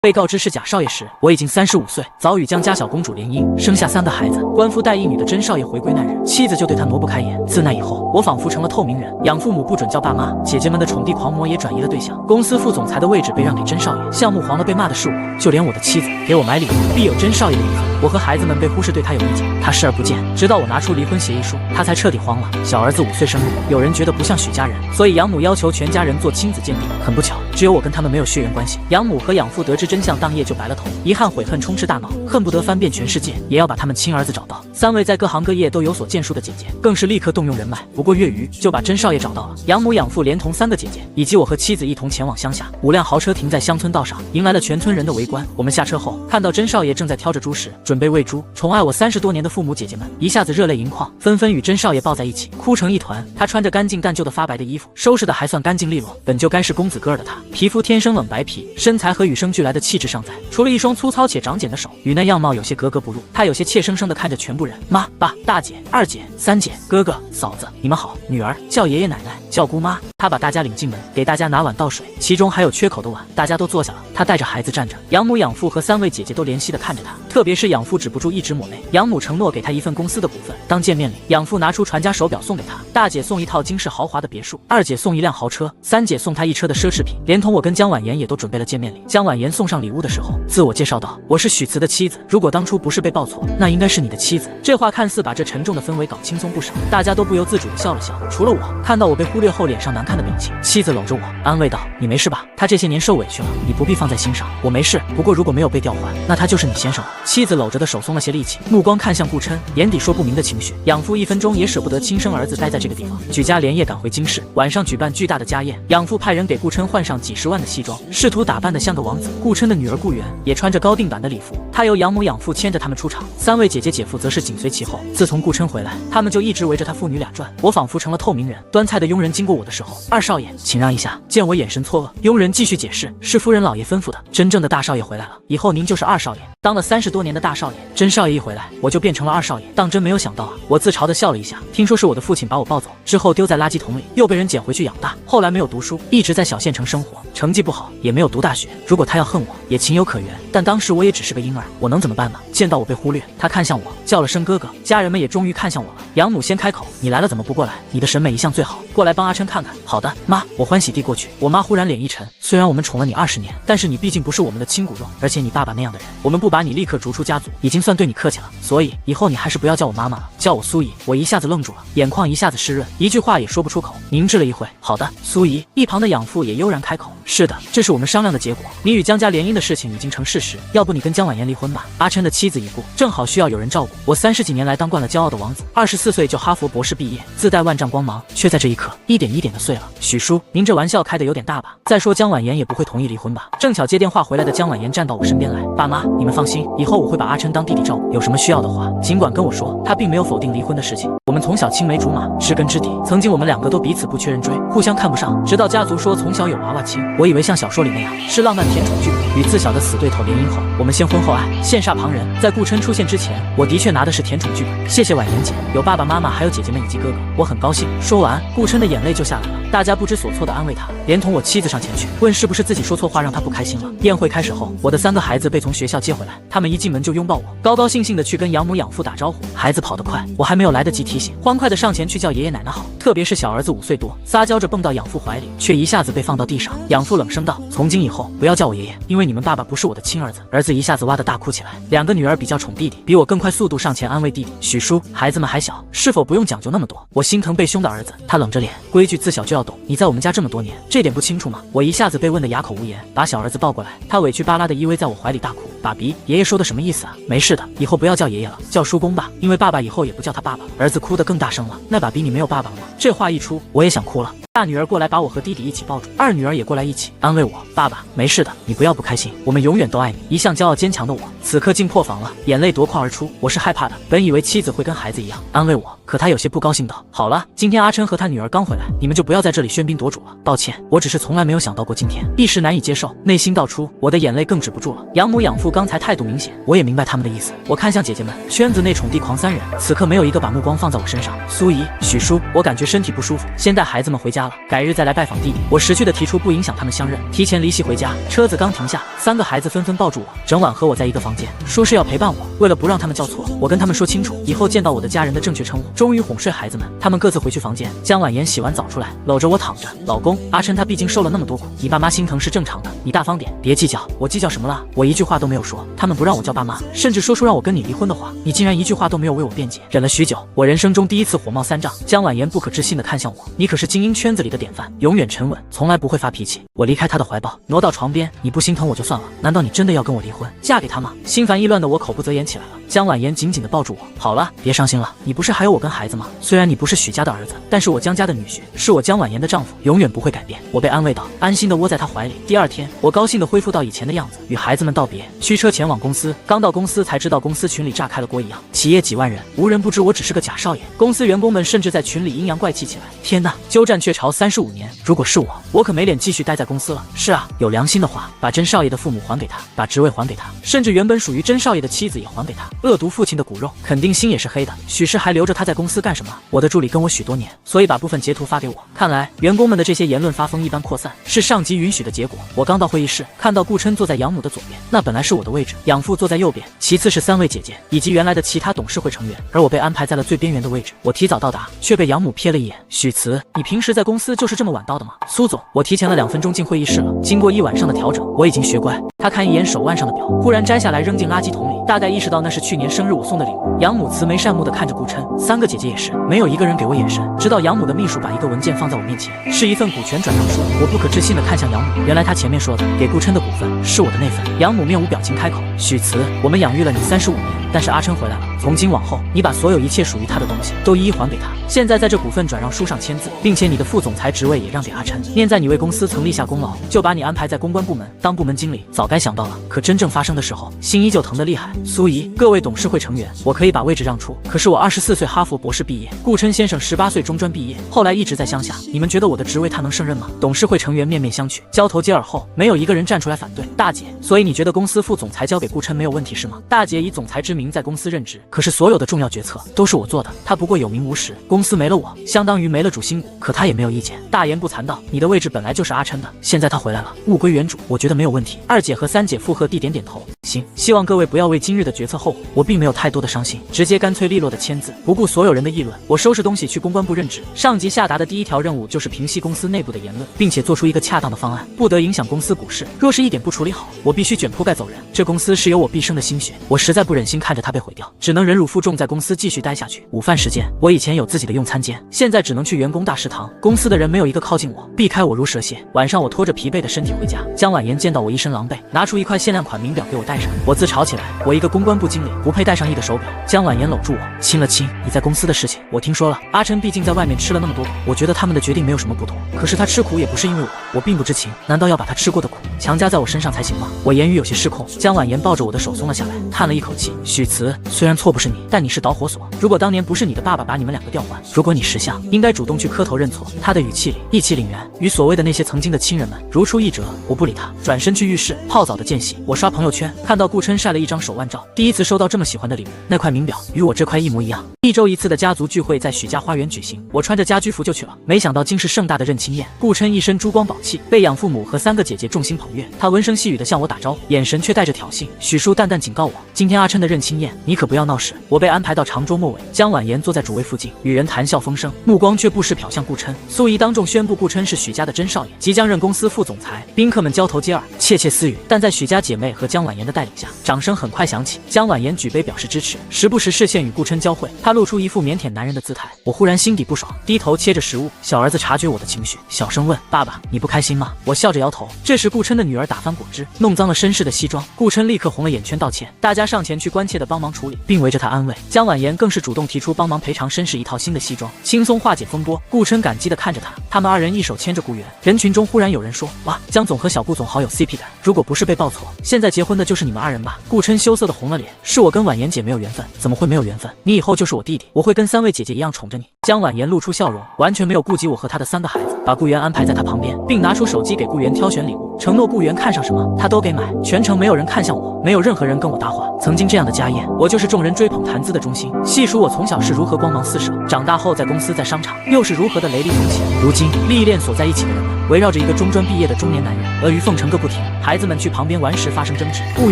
被告知是假少爷时，我已经35岁，早与江家小公主联姻，生下3个孩子。官夫带一女的真少爷回归那日，妻子就对他挪不开眼。自那以后，我仿佛成了透明人，养父母不准叫爸妈，姐姐们的宠弟狂魔也转移了对象。公司副总裁的位置被让给真少爷，项目黄了被骂的是我，就连我的妻子给我买礼物，必有真少爷的影子。我和孩子们被忽视对他有意见，他视而不见，直到我拿出离婚协议书，他才彻底慌了。小儿子5岁生日，有人觉得不像许家人，所以养母要求全家人做亲子鉴定。很不巧，只有我跟他们没有血缘关系。养母和养父得知真相，当夜就白了头，遗憾悔恨充斥大脑，恨不得翻遍全世界，也要把他们亲儿子找到。3位在各行各业都有所建树的姐姐，更是立刻动用人脉，不过月余就把真少爷找到了。养母、养父连同3个姐姐以及我和妻子一同前往乡下，5辆豪车停在乡村道上，迎来了全村人的围观。我们下车后，看到真少爷正在挑着猪食，准备喂猪。宠爱我30多年的父母姐姐们一下子热泪盈眶，纷纷与真少爷抱在一起，哭成一团。他穿着干净但旧的发白的衣服，收拾的还算干净利落，本就该是公子哥儿的他，皮肤天生冷白皮，身材和与生俱来的气质尚在，除了一双粗糙且长茧的手，与那样貌有些格格不入。他有些怯生生地看着全部人，妈、爸、大姐、二姐、三姐、哥哥、嫂子，你们好。女儿叫爷爷奶奶，叫姑妈。他把大家领进门，给大家拿碗倒水，其中还有缺口的碗。大家都坐下了，他带着孩子站着，养母、养父和3位姐姐都怜惜地看着他，特别是养父止不住一直抹泪。养母承诺给他一份公司的股份。当见面礼，养父拿出传家手表送给他，大姐送一套金饰豪华的别墅，二姐送1辆豪车，3姐送他1车的奢侈品，连同我跟江婉言也都准备了见面礼。江婉言送上礼物的时候，自我介绍道：“我是许慈的妻子，如果当初不是被报错，那应该是你的妻子。”这话看似把这沉重的氛围搞轻松不少，大家都不由自主地笑了笑，除了我。看到我被忽略后脸上难看的表情，妻子搂着我安慰道：“你没事吧？他这些年受委屈了，你不必放在心上。”我没事，不过如果没有被调换，那他就是你先生了。妻子搂着的手松了些力气，目光看向顾琛，眼底说不明的情绪。养父1分钟也舍不得亲生儿子待在这个地方，举家连夜赶回京市，晚上举办巨大的家宴。养父派人给顾琛换上几10万的西装，试图打扮得像个王子。顾琛的女儿顾媛也穿着高定版的礼服，她由养母、养父牵着他们出场，3位姐姐姐夫则是紧随其后。自从顾琛回来，他们就一直围着他父女俩转，我仿佛成了透明人。端菜的佣人经过我的时候，二少爷，请让一下。见我眼神错愕，佣人继续解释，是夫人老爷吩咐的，真正的大少爷回来了，以后您就是2少爷。当了30多年的大少爷，真少爷一回来，我就变成了2少爷，当真没有想到啊！我自嘲地笑了一下。听说是我的父亲把我抱走之后丢在垃圾桶里，又被人捡回去养大。后来没有读书，一直在小县城生活，成绩不好，也没有读大学。如果他要恨我，也情有可原，但当时我也只是个婴儿，我能怎么办呢？见到我被忽略，他看向我，叫了声哥哥。家人们也终于看向我了。养母先开口：“你来了怎么不过来？你的审美一向最好，过来帮阿琛看看。”好的，妈。我欢喜地过去。我妈忽然脸一沉：“虽然我们宠了你20年，但是你毕竟不是我们的亲骨肉，而且你爸爸那样的人，我们不把你立刻逐出家族，已经算对你客气了。所以以后你还是不要叫我妈妈了，叫我苏姨。”我一下子愣住了，眼眶一下子湿润，一句话也说不出口。凝滞了一会，好的，苏姨。一旁的养父也悠然开口：“是的，这是我们商量的结果。你与江家联姻的事情已经成事实，要不你跟江婉言离婚吧。”阿琛的妻子已故，正好需要有人照顾。我30几年来当惯了骄傲的王子，24岁就哈佛博士毕业，自带万丈光芒，却在这一刻一点一点的碎了。许叔，您这玩笑开得有点大吧？再说江婉言也不会同意离婚吧？正巧接电话回来的江婉言站到我身边来：“爸妈，你们放心，以后我会把阿琛当弟弟照顾，有什么需要的话，尽管跟我说。”他并没有否定离婚的事情，我们从小青梅竹马，知根知底。曾经我们2个都彼此不缺人追，互相看不上，直到家族说从小有娃娃亲，我以为像小说里那样是浪漫甜宠剧，与自小的死对头联姻后，我们先婚后爱，羡煞旁人。在顾琛出现之前，我的确拿的是甜宠剧本。谢谢婉言姐，有爸爸妈妈，还有姐姐们以及哥哥，我很高兴。说完，顾琛的眼泪就下来了。大家不知所措地安慰他，连同我妻子上前去问是不是自己说错话让他不开心了。宴会开始后，我的3个孩子被从学校接回来，他们一进门就拥抱我，高高兴兴地去跟养母、养父打招呼。孩子跑得快，我还没有来得及提醒，欢快地上前去叫爷爷奶奶好。特别是小儿子5岁多，撒娇着蹦到养父怀里，却一下子被放到地上。养父冷声道：“从今以后不要叫我爷爷，因为你们爸爸不是我的亲儿子。”儿子一下子哇地大哭起来。2个女儿比较宠弟弟，比我更快速度上前安慰弟弟：“许叔，孩子们还小，是否不用讲究那么多？”我心疼被凶的儿子，他冷着脸：“规矩自小就要懂，你在我们家这么多年，这点不清楚吗？”我一下子被问得哑口无言，把小儿子抱过来，他委屈巴拉地依偎在我怀里大哭：“爸比，爷爷说的什么意思啊？没事的，以后不要叫爷爷了，叫叔公吧，因为爸爸以后也不叫他爸爸了。”儿子哭得更大声了：“那爸比，你没有爸爸了吗？”这话一出，我也想哭了。大女儿过来把我和弟弟一起抱住，二女儿也过来一起安慰我：“爸爸，没事的，你不要不开心，我们永远都爱你。”一向骄傲坚强的我，此刻竟破防了，眼泪夺眶而出。我是害怕的，本以为妻子会跟孩子一样安慰我，可他有些不高兴道：“好了，今天阿琛和他女儿刚回来，你们就不要在这里喧宾夺主了。抱歉，我只是从来没有想到过今天，一时难以接受，内心道出，我的眼泪更止不住了。养母养父刚才态度明显，我也明白他们的意思。我看向姐姐们，圈子内宠弟狂3人，此刻没有一个把目光放在我身上。苏姨、许叔，我感觉身体不舒服，先带孩子们回家了，改日再来拜访弟弟。我识趣的提出不影响他们相认，提前离席回家。车子刚停下，3个孩子纷纷抱住我，整晚和我在一个房间，说是要陪伴我。为了不让他们叫错，我跟他们说清楚，以后见到我的家人的正确称呼。终于哄睡孩子们，他们各自回去房间。江婉言洗完澡出来，搂着我躺着。老公，阿琛他毕竟受了那么多苦，你爸妈心疼是正常的，你大方点，别计较。我计较什么了？我一句话都没有说，他们不让我叫爸妈，甚至说出让我跟你离婚的话，你竟然一句话都没有为我辩解。忍了许久，我人生中第一次火冒三丈。江婉言不可置信地看向我，你可是精英圈子里的典范，永远沉稳，从来不会发脾气。我离开他的怀抱，挪到床边，你不心疼我就算了，难道你真的要跟我离婚，嫁给他吗？心烦意乱的我口不择言起来了。江婉言紧紧地抱住我，好了，别伤心了，你不是还有我跟孩子吗？虽然你不是许家的儿子，但是我江家的女婿，是我江婉言的丈夫，永远不会改变。我被安慰到，安心地窝在他怀里。第二天，我高兴地恢复到以前的样子，与孩子们道别，驱车前往公司。刚到公司才知道公司群里炸开了锅一样，企业几万人，无人不知我只是个假少爷。公司员工们甚至在群里阴阳怪气起来。天哪，鸠占鹊巢35年，如果是我可没脸继续待在公司了。是啊，有良心的话，把甄少爷的父母还给他，把职位还给他，甚至原本属于甄少爷的妻子也还给他。恶毒父亲的骨肉，肯定心也是黑的。许是还留着他在公司干什么？我的助理跟我许多年，所以把部分截图发给我。看来员工们的这些言论发疯一般扩散，是上级允许的结果。我刚到会议室，看到顾琛坐在养母的左边，那本来是我的位置，养父坐在右边，其次是3位姐姐以及原来的其他董事会成员，而我被安排在了最边缘的位置。我提早到达，却被养母瞥了一眼。许慈，你平时在公司就是这么晚到的吗？苏总，我提前了2分钟进会议室了，经过1晚上的调整，我已经学乖。他看一眼手腕上的表，忽然摘下来扔进垃圾桶里，大概意识到那是去年生日我送的礼物。养母慈眉善目地看着顾琛，3个姐姐也是，没有一个人给我眼神，直到养母的秘书把一个文件放在我面前，是一份股权转让书。我不可置信地看向养母，原来他前面说的给顾琛的股份是我的那份。养母面无表情开口，许慈，我们养育了你35年，但是阿琛回来了，从今往后，你把所有一切属于他的东西都一一还给他。现在在这股份转让书上签字，并且你的副总裁职位也让给阿琛。念在你为公司曾立下功劳，就把你安排在公关部门当部门经理。早该想到了，可真正发生的时候，心依旧疼得厉害。苏怡，各位董事会成员，我可以把位置让出，可是我24岁哈佛博士毕业，顾琛先生18岁中专毕业，后来一直在乡下，你们觉得我的职位他能胜任吗？董事会成员面面相觑，交头接耳后，没有一个人站出来反对。大姐，所以你觉得公司副总裁交给顾琛没有问题是吗？大姐以总裁之名在公司任职，可是所有的重要决策都是我做的，他不过有名无实，公司没了我，相当于没了主心骨，可他也没有意见，大言不惭道，你的位置本来就是阿琛的，现在他回来了，物归原主，我觉得没有问题。2姐和3姐附和地点点头，行，希望各位不要为今日的决策后悔。我并没有太多的伤心，直接干脆利落的签字，不顾所有人的议论，我收拾东西去公关部任职。上级下达的第一条任务就是平息公司内部的言论，并且做出一个恰当的方案，不得影响公司股市，若是一点不处理好，我必须卷铺盖走人。这公司是有我毕生的心血，我实在不忍心看着它被毁掉，只能忍辱负重在公司继续待下去。午饭时间，我以前有自己的用餐间，现在只能去员工大食堂，公司的人没有一个靠近我，避开我如蛇蝎。晚上我拖着疲惫的身体回家，江婉言见到我一身狼狈，拿出一块限量款名表给我戴上，我自嘲起来，我一个公关部经理不配戴上1个手表。江婉言搂住我，亲了亲，你在公司的事情我听说了，阿琛毕竟在外面吃了那么多苦，我觉得他们的决定没有什么不妥，可是他吃苦也不是因为我并不知情，难道要把他吃过的苦强加在我身上才行吗？我言语有些失控，江婉言抱着我的手松了下来，叹了一口气，许慈，虽然错不是你，但你是导火索，如果当年不是你的爸爸把你们2个调换，如果你识相，应该主动去磕头认错。他的语气里义气凛然，与所谓的那些曾经的亲人们如出一辙。我不理他，转身去浴室泡澡的间隙，我刷朋友圈，看到顾琛晒了一张手腕照，第一次收到这么喜欢的礼物，那块名表与我这块一模一样。1周1次的家族聚会在许家花园举行，我穿着家居服就去了，没想到竟是盛大的认亲宴。顾琛一身珠光宝气，被养父母和3个姐姐众星捧月，他温声细语地向我打招呼，眼神却带着挑衅。许叔淡淡警告我，今天阿琛的认亲宴，你可不要闹事。我被安排到长桌末尾，江婉言坐在主位附近，与人谈笑风生，目光却不时瞟向顾琛。苏怡当众宣布顾琛是许家的甄少爷，即将任公司副总裁。宾客们交头接耳，窃窃私语，但在许家姐妹和江婉言的带领下，掌声很快响起。江婉言举杯表示支持，时不时视线与顾琛交汇，他露出一副腼腆男人的姿态。我忽然心底不爽，低头切着食物。小儿子察觉我的情绪，小声问，爸爸，你不开心吗？我笑着摇头。这时顾琛的女儿打翻果汁，弄脏了绅士的西装，顾琛立刻红了眼圈道歉，大家上前去关切地帮忙处理，并围着他安慰。江婉言更是主动提出帮忙赔偿绅士一套新的西装，轻松化解风波。顾琛感激地看着他们2人一手牵着顾源。人群中忽然有人说，哇，江总和小顾总好有 CP 感，如果不是被报错，现在结婚的就是你你们2人吧。顾琛羞涩的红了脸，是我跟婉言姐没有缘分，怎么会没有缘分？你以后就是我弟弟，我会跟3位姐姐一样宠着你。江婉言露出笑容，完全没有顾及我和他的3个孩子，把顾源安排在他旁边，并拿出手机给顾源挑选礼物，承诺顾源看上什么他都给买。全程没有人看向我，没有任何人跟我搭话。曾经这样的家宴，我就是众人追捧谈资的中心。细数我从小是如何光芒四射，长大后在公司在商场又是如何的雷厉风行。如今利益链锁在一起的人们，围绕着一个中专毕业的中年男人，阿谀奉承个不停。孩子们去旁边玩时发生争执，顾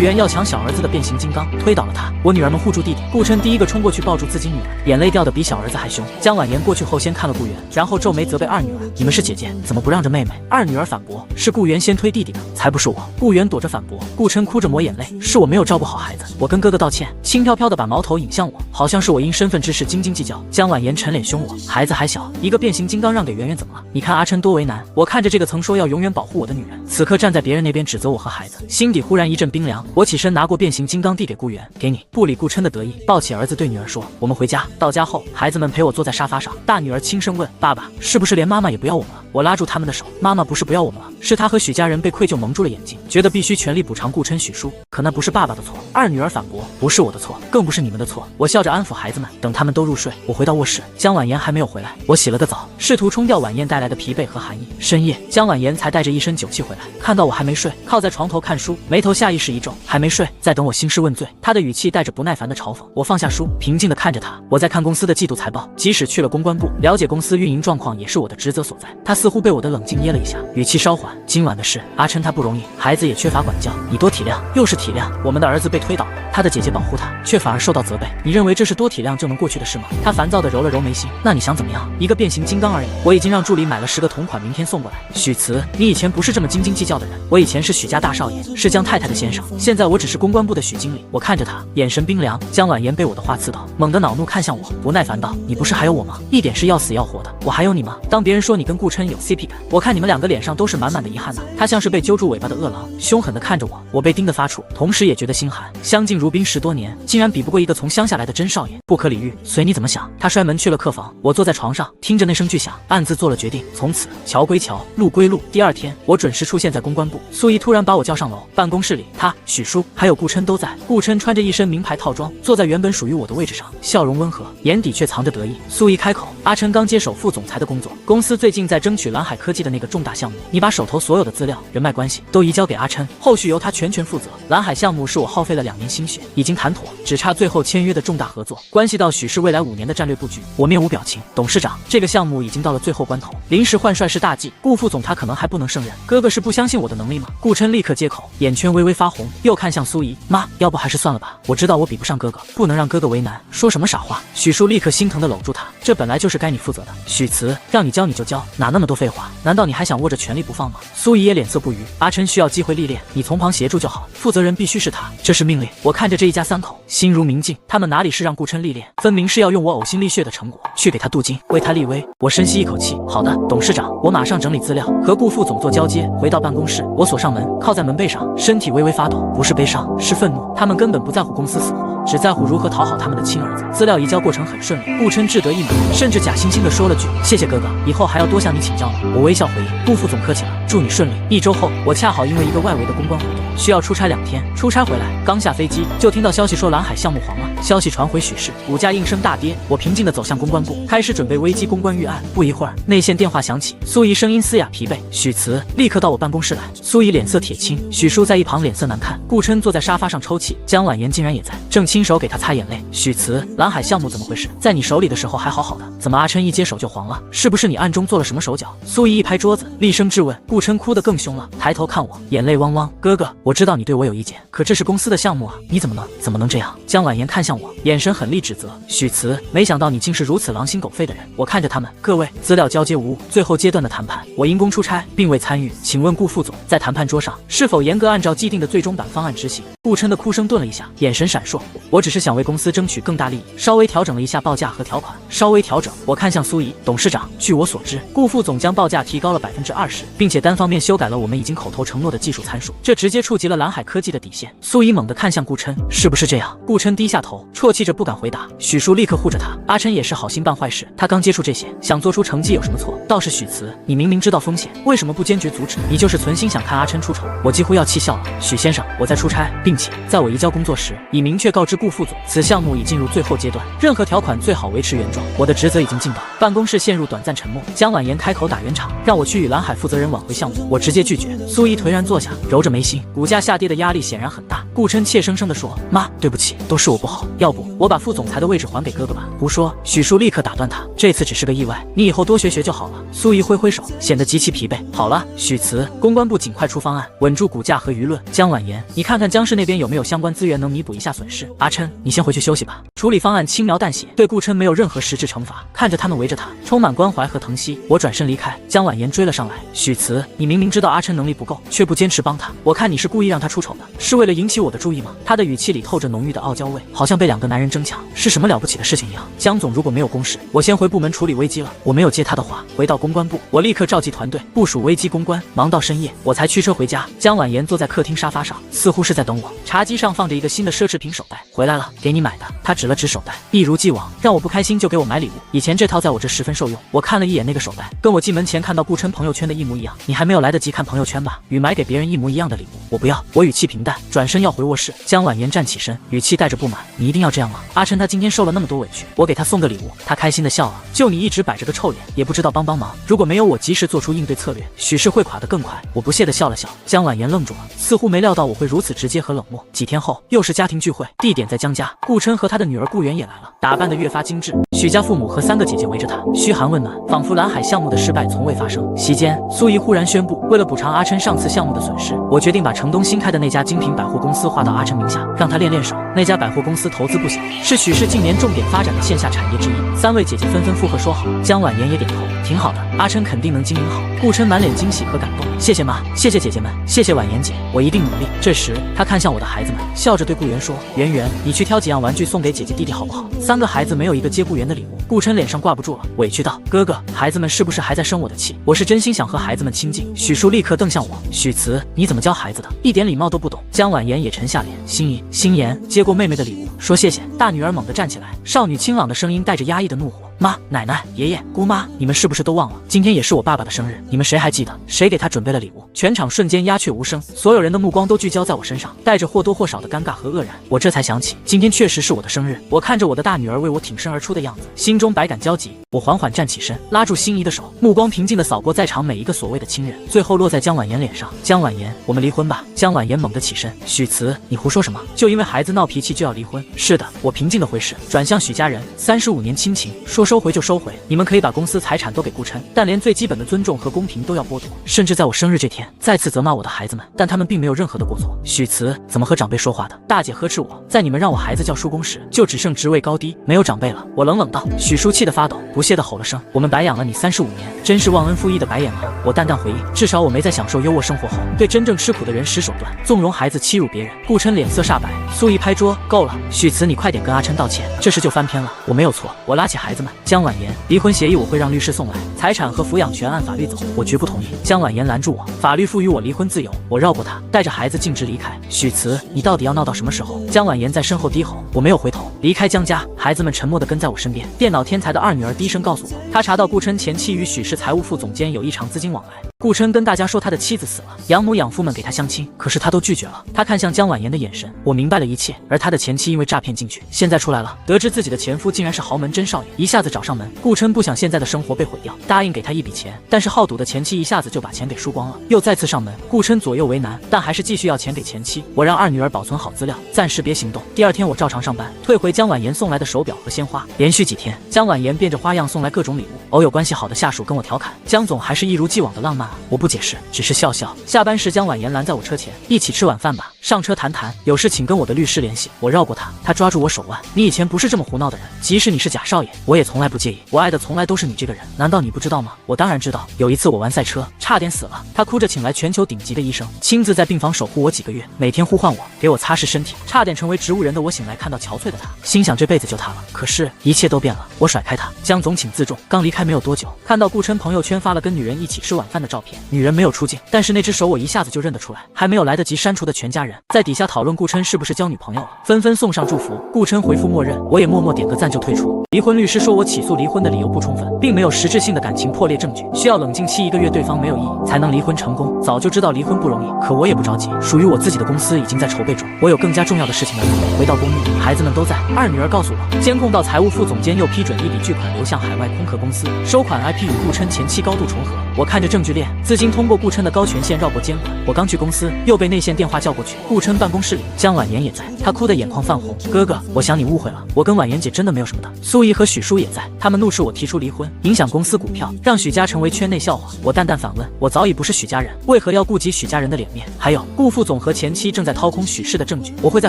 源要抢小儿子的变形金刚，推倒了他。我女儿们护住弟弟，顾琛第一个冲过去抱住自己女儿，眼泪掉得比小儿子还凶。江婉言过去后先看了顾源，然后皱眉责备二女儿：“你们是姐姐，怎么不让着妹妹？”二女儿反驳：“是顾源先推弟弟的，才不是我。”顾源躲着反驳，顾琛哭着抹眼泪：“是我没有照顾好孩子，我跟哥哥道歉。”轻飘飘的把矛头引向我，好像是我因身份之事斤斤计较。江婉言沉脸凶我：“孩子还小，一个变形金刚让给圆圆怎么了？你看阿琛多为难。”我看着这个曾说要永远保护我的女人，此刻站在别人那边指责我和孩子，心底忽然一阵冰凉。我起身拿过变形金刚递给顾源：“给你。”不理顾琛的得意，抱起儿子对女儿说：“我们回家。”到家后，孩子们陪我坐在沙发上，大女儿轻声问：“爸爸，是不是连妈妈也不要我们了？”我拉住他们的手：“妈妈不是不要我们了，是她和许家人被愧疚蒙住了眼睛，觉得必须全力补偿顾琛、许叔。可那不是爸爸的错。”二女儿反驳：“不是我的错，更不是你们的错。”我笑着安抚孩子们，等他们都入睡，我回到卧室，江婉言还没有回来。我洗了个澡，试图冲掉晚宴带来的疲惫和寒意。深夜，江婉言才带着一身酒气回来，看到我还没睡，靠在床头看书，眉头下意识一皱：“还没睡，在等我兴师问罪。”他的语气带着不耐烦的嘲讽。我放下书，平静地看着他。我在看公司的季度财报，即使去了公关部，了解公司运营状况也是我的职责所在。他似乎被我的冷静噎了一下，语气稍缓：“今晚的事，阿琛他不容易，孩子也缺乏管教，你多体谅。”又是体谅，我们的儿子被推倒了，他的姐姐保护他，却反而受到责备。你认为这是多体谅就能过去的事吗？他烦躁地揉了揉眉心：“那你想怎么样？一个变形金刚而已，我已经让助理买了10个同款，明天送过来。”许慈，你以前不是这么斤斤计较的人。我以前是许家大少爷，是江太太的先生，现在我只是公关部的许经理。我看着他，眼神冰凉。江婉言被我的话刺到，猛地恼怒看向我，不耐烦道：“你不是还有我吗？一点是要死要活的，我还有你吗？”当别人说你跟顾琛有 CP 感，我看你们2个脸上都是满满的遗憾呐。他像是被揪住尾巴的饿狼，凶狠地看着我，我被盯得发怵，同时也觉得心寒。相敬如宾10多年，竟然比不过一个从乡下来的真少爷，不可理喻，随你怎么想。他摔门去了客房，我坐在床上，听着那声巨响，暗自做了决定，从此桥归桥，路归路。第2天，我准时出现在公关部，苏怡突然把我叫上楼，办公室里，他、许叔还有顾琛都在。顾琛穿着一身名牌套装，坐在原本属于我的位置上，笑容温和，眼底却藏着得意。苏怡开口：“阿琛刚接手副总裁的工作，公司最近在争取蓝海科技的那个重大项目，你把手头所有的资料、人脉关系都移交给阿琛，后续由他全权负责。蓝海项目是我耗费了2年心血，已经谈妥，只差最后签约的重大合作，关系到许氏未来5年的战略布局。”我面无表情：“董事长，这个项目已经到了最后关头，临时换帅是大忌，顾副总他可能还不能胜任。哥哥是不相信我的能力吗？”顾琛立刻接口，眼圈微微发红，又看向苏怡：“妈，要不还是算了吧，我知道我比不上哥哥，不能让哥哥为难。”说什么傻话？许叔立刻心疼地搂住他：“这本来就是该你负责的。许慈，让你教你就教，哪那么多废话？难道你还想握着权力不放吗？”苏怡也脸色不愉：“阿琛需要机会历练，你从旁协助就好，负责人必须是他，这是命令。”我看着这一家3口，心如明镜，他们哪里是让顾琛历练，分明是要用我呕心沥血的成果去给他镀金，为他立威。我深吸一口气：“好的，董事长，我马上整理资料，和顾副总做交接。”回到办公室，我锁上门，靠在门背上，身体微微发抖，不是悲伤，是愤怒。他们根本不在乎公司死活，只在乎如何讨好他们的亲儿子。资料移交过程很顺利，顾琛志得意满，甚至假惺惺地说了句：“谢谢哥哥，以后还要多向你请教呢。”我微笑回应：“顾副总客气了，祝你顺利。”1周后，我恰好因为一个外围的公关活动需要出差2天，出差回来刚下飞机就听到消息说蓝海项目黄了，消息传回许氏，股价应声大跌。我平静地走向公关部，开始准备危机公关预案。不一会儿，内线电话响起，苏怡声音嘶哑疲惫：“许慈，立刻到我办公室来。”苏怡脸色铁青，许叔在一旁脸色难看，顾琛坐在沙发上抽泣，江婉言竟然也在，正亲手给他擦眼泪：“许慈，蓝海项目怎么回事？在你手里的时候还好好的，怎么阿琛一接手就黄了？是不是你暗中做了什么手脚？”苏怡一拍桌子，厉声质问。顾琛哭得更凶了，抬头看我，眼泪汪汪：“哥哥，我知道你对我有意见，可这是公司的项目啊，你怎么能这样？”江婉言看向我，眼神狠厉指责：“许慈，没想到你竟是如此狼心狗肺的人。”我看着他们：“各位，资料交接无误，最后阶段的谈判，我因公出差，并未参与，请问顾副总，在谈判桌上是否严格按照既定的最终版方案执行？”顾琛的哭声顿了一下，眼神闪烁：“我只是想为公司争取更大利益，稍微调整了一下报价和条款，稍微调整。”我看向苏怡：“董事长，据我所知，顾副总将报价提高了20%，并且单方面修改了我们已经口头承诺的技术参数，这直接触及了蓝海科技的底线。苏怡猛地看向顾琛，是不是这样？顾琛低下头，啜泣着不敢回答。许叔立刻护着他，阿琛也是好心办坏事，他刚接触这些，想做出成绩有什么错？倒是许慈，你明明知道风险，为什么不坚决阻止？你就是存心想看阿琛出丑。我几乎要气笑了。许先生，我在出差，并且在我移交工作时，已明确告知顾副总，此项目已进入最后阶段，任何条款最好维持原状。我的职责已经尽到。办公室陷入短暂沉默。江婉言开口打圆场，让我去与蓝海负责人挽回项目，我直接拒绝。苏怡颓然坐下，揉着眉心，股价下跌的压力显然很大。顾琛怯生生地说：“妈，对不起，都是我不好，要不我把副总裁的位置还给哥哥吧。”胡说！许叔立刻打断他，这次只是个意外，你以后多学学就好了。苏怡挥挥手，显得极其疲惫。好了，许慈，公关部尽快出方案，稳住股价和舆论。江婉言，你看看江氏那边有没有相关资源能弥补一下损失。阿琛，你先回去休息吧。处理方案轻描淡写，对顾琛没有任何实质惩罚。看着他们围着他，充满关怀和疼惜，我转身离开。江婉言追了上来，许慈，你明明知道阿琛能力不够，却不坚持帮他，我看你是故意让他出丑的，是为了引起我的注意吗？他的语气里透着浓郁的傲娇味，好像被两个男人争抢是什么了不起的事情一样。江总如果没有公事，我先回部门处理危机了。我没有接他的话，回到公关部，我立刻召集团队部署危机公关，忙到深夜，我才驱车回家。江婉言坐在客厅沙发上，似乎是在等我。茶几上放着一个新的奢侈品手袋，回来了，给你买的。他指了指手袋，一如既往，让我不开心就给我买礼物。以前这套在我这十分受用。我看了一眼那个手袋，跟我进门前看到顾琛朋友圈的一模一样。你还没有来得及看朋友圈吧？与买给别人一模一样的礼物，我不要。我语气平淡，转身要回卧室。江婉言站起身，语气带着不满：你一定要这样吗？阿琛他今天受了那么多委屈，我给他送个礼物，他开心的笑了。就你一直摆着个臭脸，也不知道帮忙。如果没有我及时做出应对策略，许氏会垮得更快。我不屑地笑了笑。江婉言愣住了，似乎没料到我会如此直接和冷漠。几天后，又是家庭聚会，地点在江家。顾琛和他的女儿顾媛也来了，打扮得越发精致。许家父母和3个姐姐围着他，嘘寒问暖，仿佛蓝海项目的失败从未发生。席间，苏怡忽然宣布，为了补偿阿琛上次项目的损失，我决定把城东新开的那家精品百货公司划到阿琛名下，让他练练手。那家百货公司投资不小，是许氏近年重点发展的线下产业之一。3位姐姐纷纷附和说好，江婉言也点头，挺好的，阿琛肯定能经营好。顾琛满脸惊喜和感动，谢谢妈，谢谢姐姐们，谢谢婉言姐，我一定努力。这时，他看向我的孩子们，笑着对顾源说：“圆圆，你去挑几样玩具送给姐姐弟弟好不好？”3个孩子没有一个接顾源的礼物，顾琛脸上挂不住了，委屈道：“哥哥，孩子们是不是还在生我的气？我是真心想和孩子们亲近。”许叔立刻瞪向我：“许慈，你怎么教孩子的？一点礼貌都不懂。”江婉言也沉下脸，心言接过妹妹的礼物，说谢谢。大女儿猛地站起来，少女清朗的声音带着压抑的怒火：“妈、奶奶、爷爷、姑妈，你们是不是都忘了？今天也是我爸爸的生日，你们谁还记得？谁给他准备了礼物？”全场瞬间鸦雀无声，所有人的目光都聚焦在我身上，带着或多或少的尴尬和愕然。我这才想起，今天确实是我的生日。我看着我的大女儿为我挺身而出的样子，心中百感交集。我缓缓站起身，拉住心仪的手，目光平静地扫过在场每一个所谓的亲人，最后落在江婉言脸上。江婉言，我们离婚吧。江婉言猛地起身，许慈，你胡说什么？就因为孩子闹脾气就要离婚？是的，我平静地回视，转向许家人，35年亲情，说收回就收回。你们可以把公司财产都给顾琛，但连最基本的尊重和公平都要剥夺，甚至在我生日这天再次责骂我的孩子们，但他们并没有任何的过错。许慈，怎么和长辈说话的？大姐呵斥我，在你们让我孩子叫叔公时，就只剩职位高低，没有长辈了。我冷冷道。许叔气得发抖，不屑地吼了声：“我们白养了你35年，真是忘恩负义的白眼狼。”我淡淡回应：“至少我没在享受优渥生活后，对真正吃苦的人使手段，纵容孩子欺辱别人。”顾琛脸色煞白，苏怡拍桌：“够了，许慈，你快点跟阿琛道歉，这事就翻篇了。我没有错。”我拉起孩子们，江婉言，离婚协议我会让律师送来，财产和抚养权按法律走，我绝不同意。江婉言拦住我，法律赋予我离婚自由。我绕过他，带着孩子径直离开。许慈，你到底要闹到什么时候？江婉言在身后低吼。我没有回头，离开江家，孩子们沉默地跟在我身边。电脑天才的二女儿低声告诉我，她查到顾琛前妻与许氏财务副总监有异常资金往来。顾琛跟大家说他的妻子死了，养母养父们给他相亲，可是他都拒绝了。他看向江婉言的眼神，我明白了一切。而他的前妻因为诈骗进去，现在出来了，得知自己的前夫竟然是豪门真少爷，一下子找上门。顾琛不想现在的生活被毁掉，答应给他一笔钱，但是好赌的前妻一下子就把钱给输光了，又再次上门。顾琛左右为难，但还是继续要钱给前妻。我让二女儿保存好资料，暂时别行动。第2天我照常上班，退回江婉言送来的手表和鲜花。连续几天，江婉言变着花样送来各种礼物，偶有关系好的下属跟我调侃，江总还是一如既往的浪漫啊。我不解释，只是笑笑。下班时，江婉言拦在我车前，一起吃晚饭吧，上车谈谈，有事请跟我的律师联系。我绕过他，他抓住我手腕，你以前不是这么胡闹的人，即使你是贾少爷，我也从来不介意，我爱的从来都是你这个人，难道你不知道吗？我当然知道，有一次我玩赛车，差点死了，他哭着请来全球顶级的医生，亲自在病房守护我几个月，每天呼唤我，给我擦拭身体，差点成为植物人的我醒来看到憔悴的他，心想这辈子就他了。可是，一切都变了，我甩开他，江总请自重。刚离开没有多久，看到顾琛朋友圈发了跟女人一起吃晚饭的照照片，女人没有出镜，但是那只手我一下子就认得出来，还没有来得及删除的全家人在底下讨论顾琛是不是交女朋友了，纷纷送上祝福。顾琛回复默认，我也默默点个赞就退出。离婚律师说我起诉离婚的理由不充分，并没有实质性的感情破裂证据，需要冷静期1个月，对方没有异议才能离婚成功。早就知道离婚不容易，可我也不着急，属于我自己的公司已经在筹备中，我有更加重要的事情要做。回到公寓，孩子们都在，二女儿告诉我，监控到财务副总监又批准一笔巨款流向海外空壳公司，收款 IP 与顾琛前妻高度重合。我看着证据链，资金通过顾琛的高权限绕过监管。我刚去公司，又被内线电话叫过去。顾琛办公室里，江婉言也在，她哭得眼眶泛红。哥哥，我想你误会了，我跟婉言姐真的没有什么的。苏怡和许叔也在，他们怒斥我提出离婚，影响公司股票，让许家成为圈内笑话。我淡淡反问，我早已不是许家人，为何要顾及许家人的脸面？还有，顾副总和前妻正在掏空许氏的证据，我会在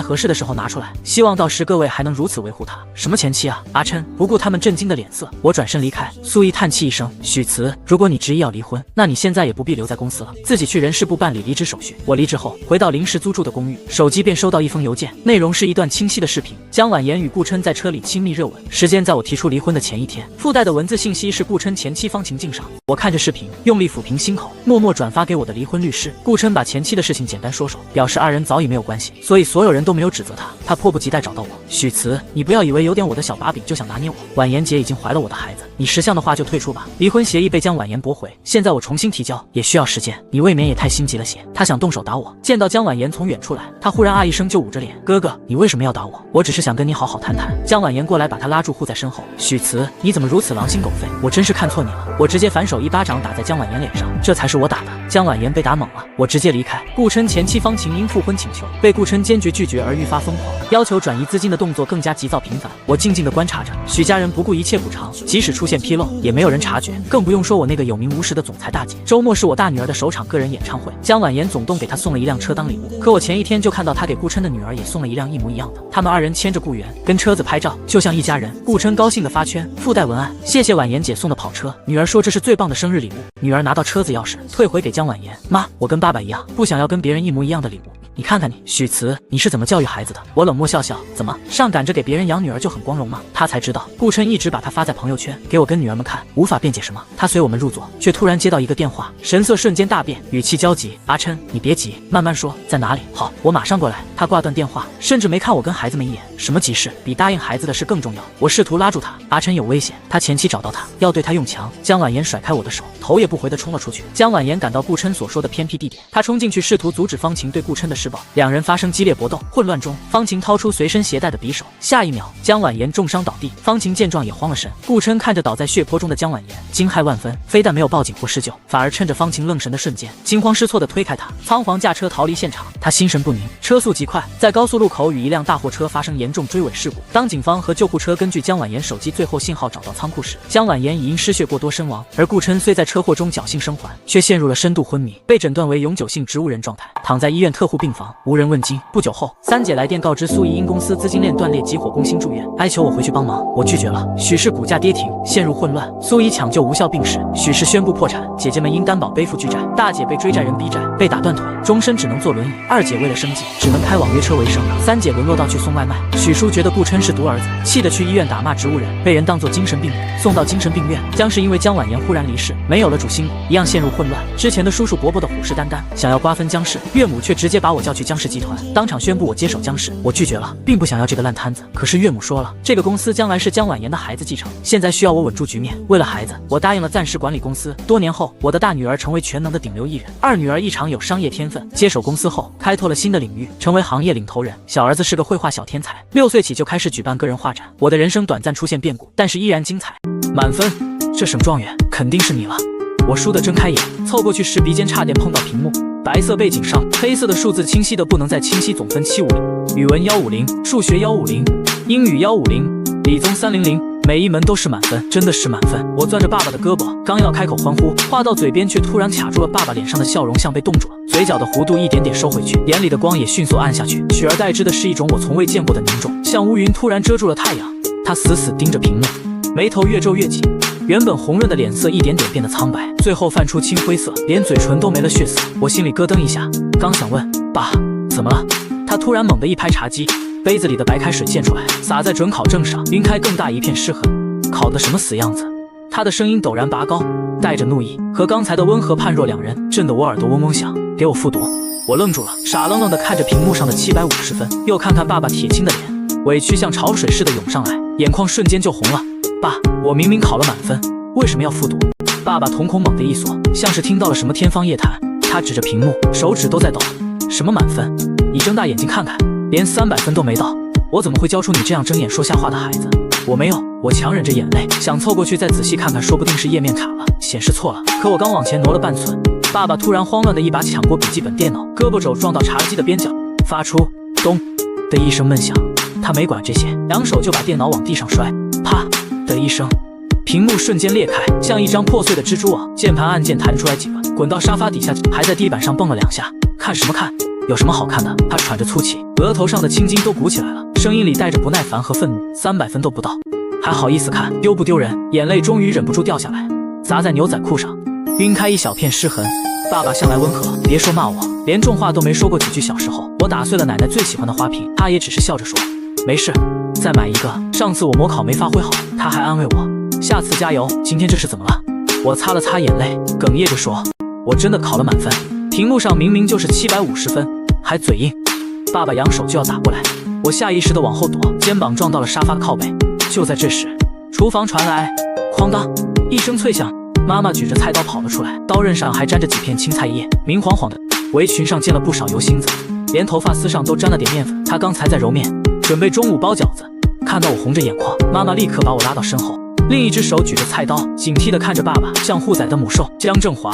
合适的时候拿出来，希望到时各位还能如此维护他。什么前妻啊？阿琛不顾他们震惊的脸色，我转身离开。苏怡叹气一声，许慈，如果你执意要离婚，那你现在也不必留在公司了，自己去人事部办理离职手续。我离职后回到临时租住的公寓，手机便收到一封邮件，内容是一段清晰的视频，江婉言与顾琛在车里亲密热吻，时间在我提出离婚的前一天，附带的文字信息是顾琛前妻方晴敬上。我看着视频，用力抚平心口，默默转发给我的离婚律师。顾琛把前妻的事情简单说说，表示二人早已没有关系，所以所有人都没有指责他，他迫不及待找到我。许慈，你不要以为有点我的小把柄就想拿捏我，婉言姐已经怀了我的孩子，你识相的话就退出吧。离婚协议被江婉言驳回，现在我重新提交也需要时间，你未免也太心急了些。他想动手打我，见到江婉言从远处来，他忽然啊一声就捂着脸，哥哥，你为什么要打我？我只是想跟你好好谈谈。江婉言过来把他拉住护在身后，许慈，你怎么如此狼心狗肺？我真是看错你了。我直接反手一巴掌打在江婉言脸上，这才是我打的。江婉言被打懵了，我直接离开。顾琛前妻方晴因复婚请求被顾琛坚决拒绝而愈发疯狂，要求转移资金的动作更加急躁频繁。我静静地观察着，许家人不顾一切补偿，即使出现纰漏也没有人察觉，更不用说我那个有名无实的总裁大姐。周末是我大女儿的首场个人演唱会，江婉言总动给她送了一辆车当礼物，可我前一天就看到她给顾琛的女儿也送了一辆一模一样的，他们二人牵着顾源跟车子拍照，就像一家人。顾琛高兴地发圈，附带文案，谢谢婉言姐送的跑车，女儿说这是最棒的生日礼物。女儿拿到车子钥匙退回给江婉言，妈，我跟爸爸一样，不想要跟别人一模一样的礼物。你看看你，许慈，你是怎么教育孩子的？我冷漠笑笑，怎么上赶着给别人养女儿就很光荣吗？他才知道，顾琛一直把他发在朋友圈，给我跟女儿们看，无法辩解什么。他随我们入座，却突然接到一个电话，神色瞬间大变，语气焦急。阿琛，你别急，慢慢说，在哪里？好，我马上过来。他挂断电话，甚至没看我跟孩子们一眼。什么急事？比答应孩子的事更重要。我试图拉住他，阿琛有危险，他前妻找到他，要对他用强。江婉言甩开我的手，头也不回地冲了出去。江婉言赶到顾琛所说的偏僻地点，他冲进去试图阻止方晴对顾琛的施暴，两人发生激烈搏斗。混乱中，方晴掏出随身携带的匕首，下一秒江婉言重伤倒地。方晴见状也慌了神，顾琛看着倒在血泊中的江婉言，惊骇万分，非但没有报警或施救，反而趁着方晴愣神的瞬间，惊慌失措地推开他，仓皇驾车逃离现场。他心神不宁，车速极快，在高速路口与一辆大货车发生严重追尾事故。当警方和救护车根据江婉言手机最后信号找到仓库时，江婉言已因失血过多身亡，而顾琛虽在车祸中侥幸生还，却陷入了深度昏迷，被诊断为永久性植物人状态，躺在医院特护病房，无人问津。不久后，三姐来电告知苏怡因公司资金链断裂急火攻心住院，哀求我回去帮忙，我拒绝了。许氏股价跌停，陷入混乱，苏怡抢救无效病逝，许氏宣布破产，姐姐们因担保背负巨债，大姐被追债人逼债，被打断腿，终身只能坐轮椅，二姐为了生计只能开网约车为生，三姐沦落到去送外卖。许叔觉得顾琛是独儿子，气得去医院打骂植物人，被人当作精神病人送到精神病院。姜是因为江婉言忽然离世，没有了主心骨，一样陷入混乱。之前的叔叔伯伯的虎视眈眈，想要瓜分姜氏，岳母却直接把我叫去姜氏集团，当场宣布我接手姜氏。我拒绝了，并不想要这个烂摊子。可是岳母说了，这个公司将来是江婉言的孩子继承，现在需要我稳住局面。为了孩子，我答应了暂时管理公司。多年后，我的大女儿成为全能的顶流艺人，二女儿异常有商业天分，接手公司后开拓了新的领域，成为行业领头人。小儿子是个绘画小天才，6岁起就开始举办个人画展。我的人生短暂出现变故，但是依然精彩。满分，这省状元肯定是你了。我倏地睁开眼，凑过去时鼻尖差点碰到屏幕。白色背景上，黑色的数字清晰的不能再清晰，总分750，语文150，数学150，英语150，理综300，每一门都是满分，真的是满分。我攥着爸爸的胳膊，刚要开口欢呼，话到嘴边却突然卡住了。爸爸脸上的笑容像被冻住了，嘴角的弧度一点点收回去，眼里的光也迅速暗下去，取而代之的是一种我从未见过的凝重，像乌云突然遮住了太阳。他死死盯着屏幕，眉头越皱越紧，原本红润的脸色一点点变得苍白，最后泛出青灰色，连嘴唇都没了血色。我心里咯噔一下，刚想问爸怎么了，他突然猛地一拍茶几，杯子里的白开水溅出来，洒在准考证上，晕开更大一片湿痕。考的什么死样子？他的声音陡然拔高，带着怒意，和刚才的温和判若两人，震得我耳朵嗡嗡响。给我复读！我愣住了，傻愣愣地看着屏幕上的750分，又看看爸爸铁青的脸，委屈像潮水似的涌上来，眼眶瞬间就红了。爸，我明明考了满分，为什么要复读？爸爸瞳孔猛地一缩，像是听到了什么天方夜谭，他指着屏幕，手指都在抖。什么满分？你睁大眼睛看看，连300分都没到，我怎么会教出你这样睁眼说瞎话的孩子？我没有，我强忍着眼泪，想凑过去再仔细看看，说不定是页面卡了，显示错了。可我刚往前挪了半寸，爸爸突然慌乱的一把抢过笔记本电脑，胳膊肘撞到茶几的边角，发出咚的一声闷响。他没管这些，两手就把电脑往地上摔，啪的一声，屏幕瞬间裂开，像一张破碎的蜘蛛网，键盘按键弹出来几个，滚到沙发底下，还在地板上蹦了2下。看什么看？有什么好看的？他喘着粗气，额头上的青筋都鼓起来了，声音里带着不耐烦和愤怒。300分都不到，还好意思看？丢不丢人？眼泪终于忍不住掉下来，砸在牛仔裤上，晕开一小片湿痕。爸爸向来温和，别说骂我，连重话都没说过几句。小时候我打碎了奶奶最喜欢的花瓶，他也只是笑着说没事，再买一个。上次我模考没发挥好，他还安慰我下次加油。今天这是怎么了？我擦了擦眼泪，哽咽着说我真的考了满分，屏幕上明明就是750分，还嘴硬。爸爸扬手就要打过来，我下意识地往后躲，肩膀撞到了沙发靠背。就在这时，厨房传来哐当一声脆响，妈妈举着菜刀跑了出来，刀刃上还沾着几片青菜叶，明晃晃的。围裙上溅了不少油星子，连头发丝上都沾了点面粉。她刚才在揉面，准备中午包饺子。看到我红着眼眶，妈妈立刻把我拉到身后，另一只手举着菜刀，警惕地看着爸爸，像护崽的母兽。江正华，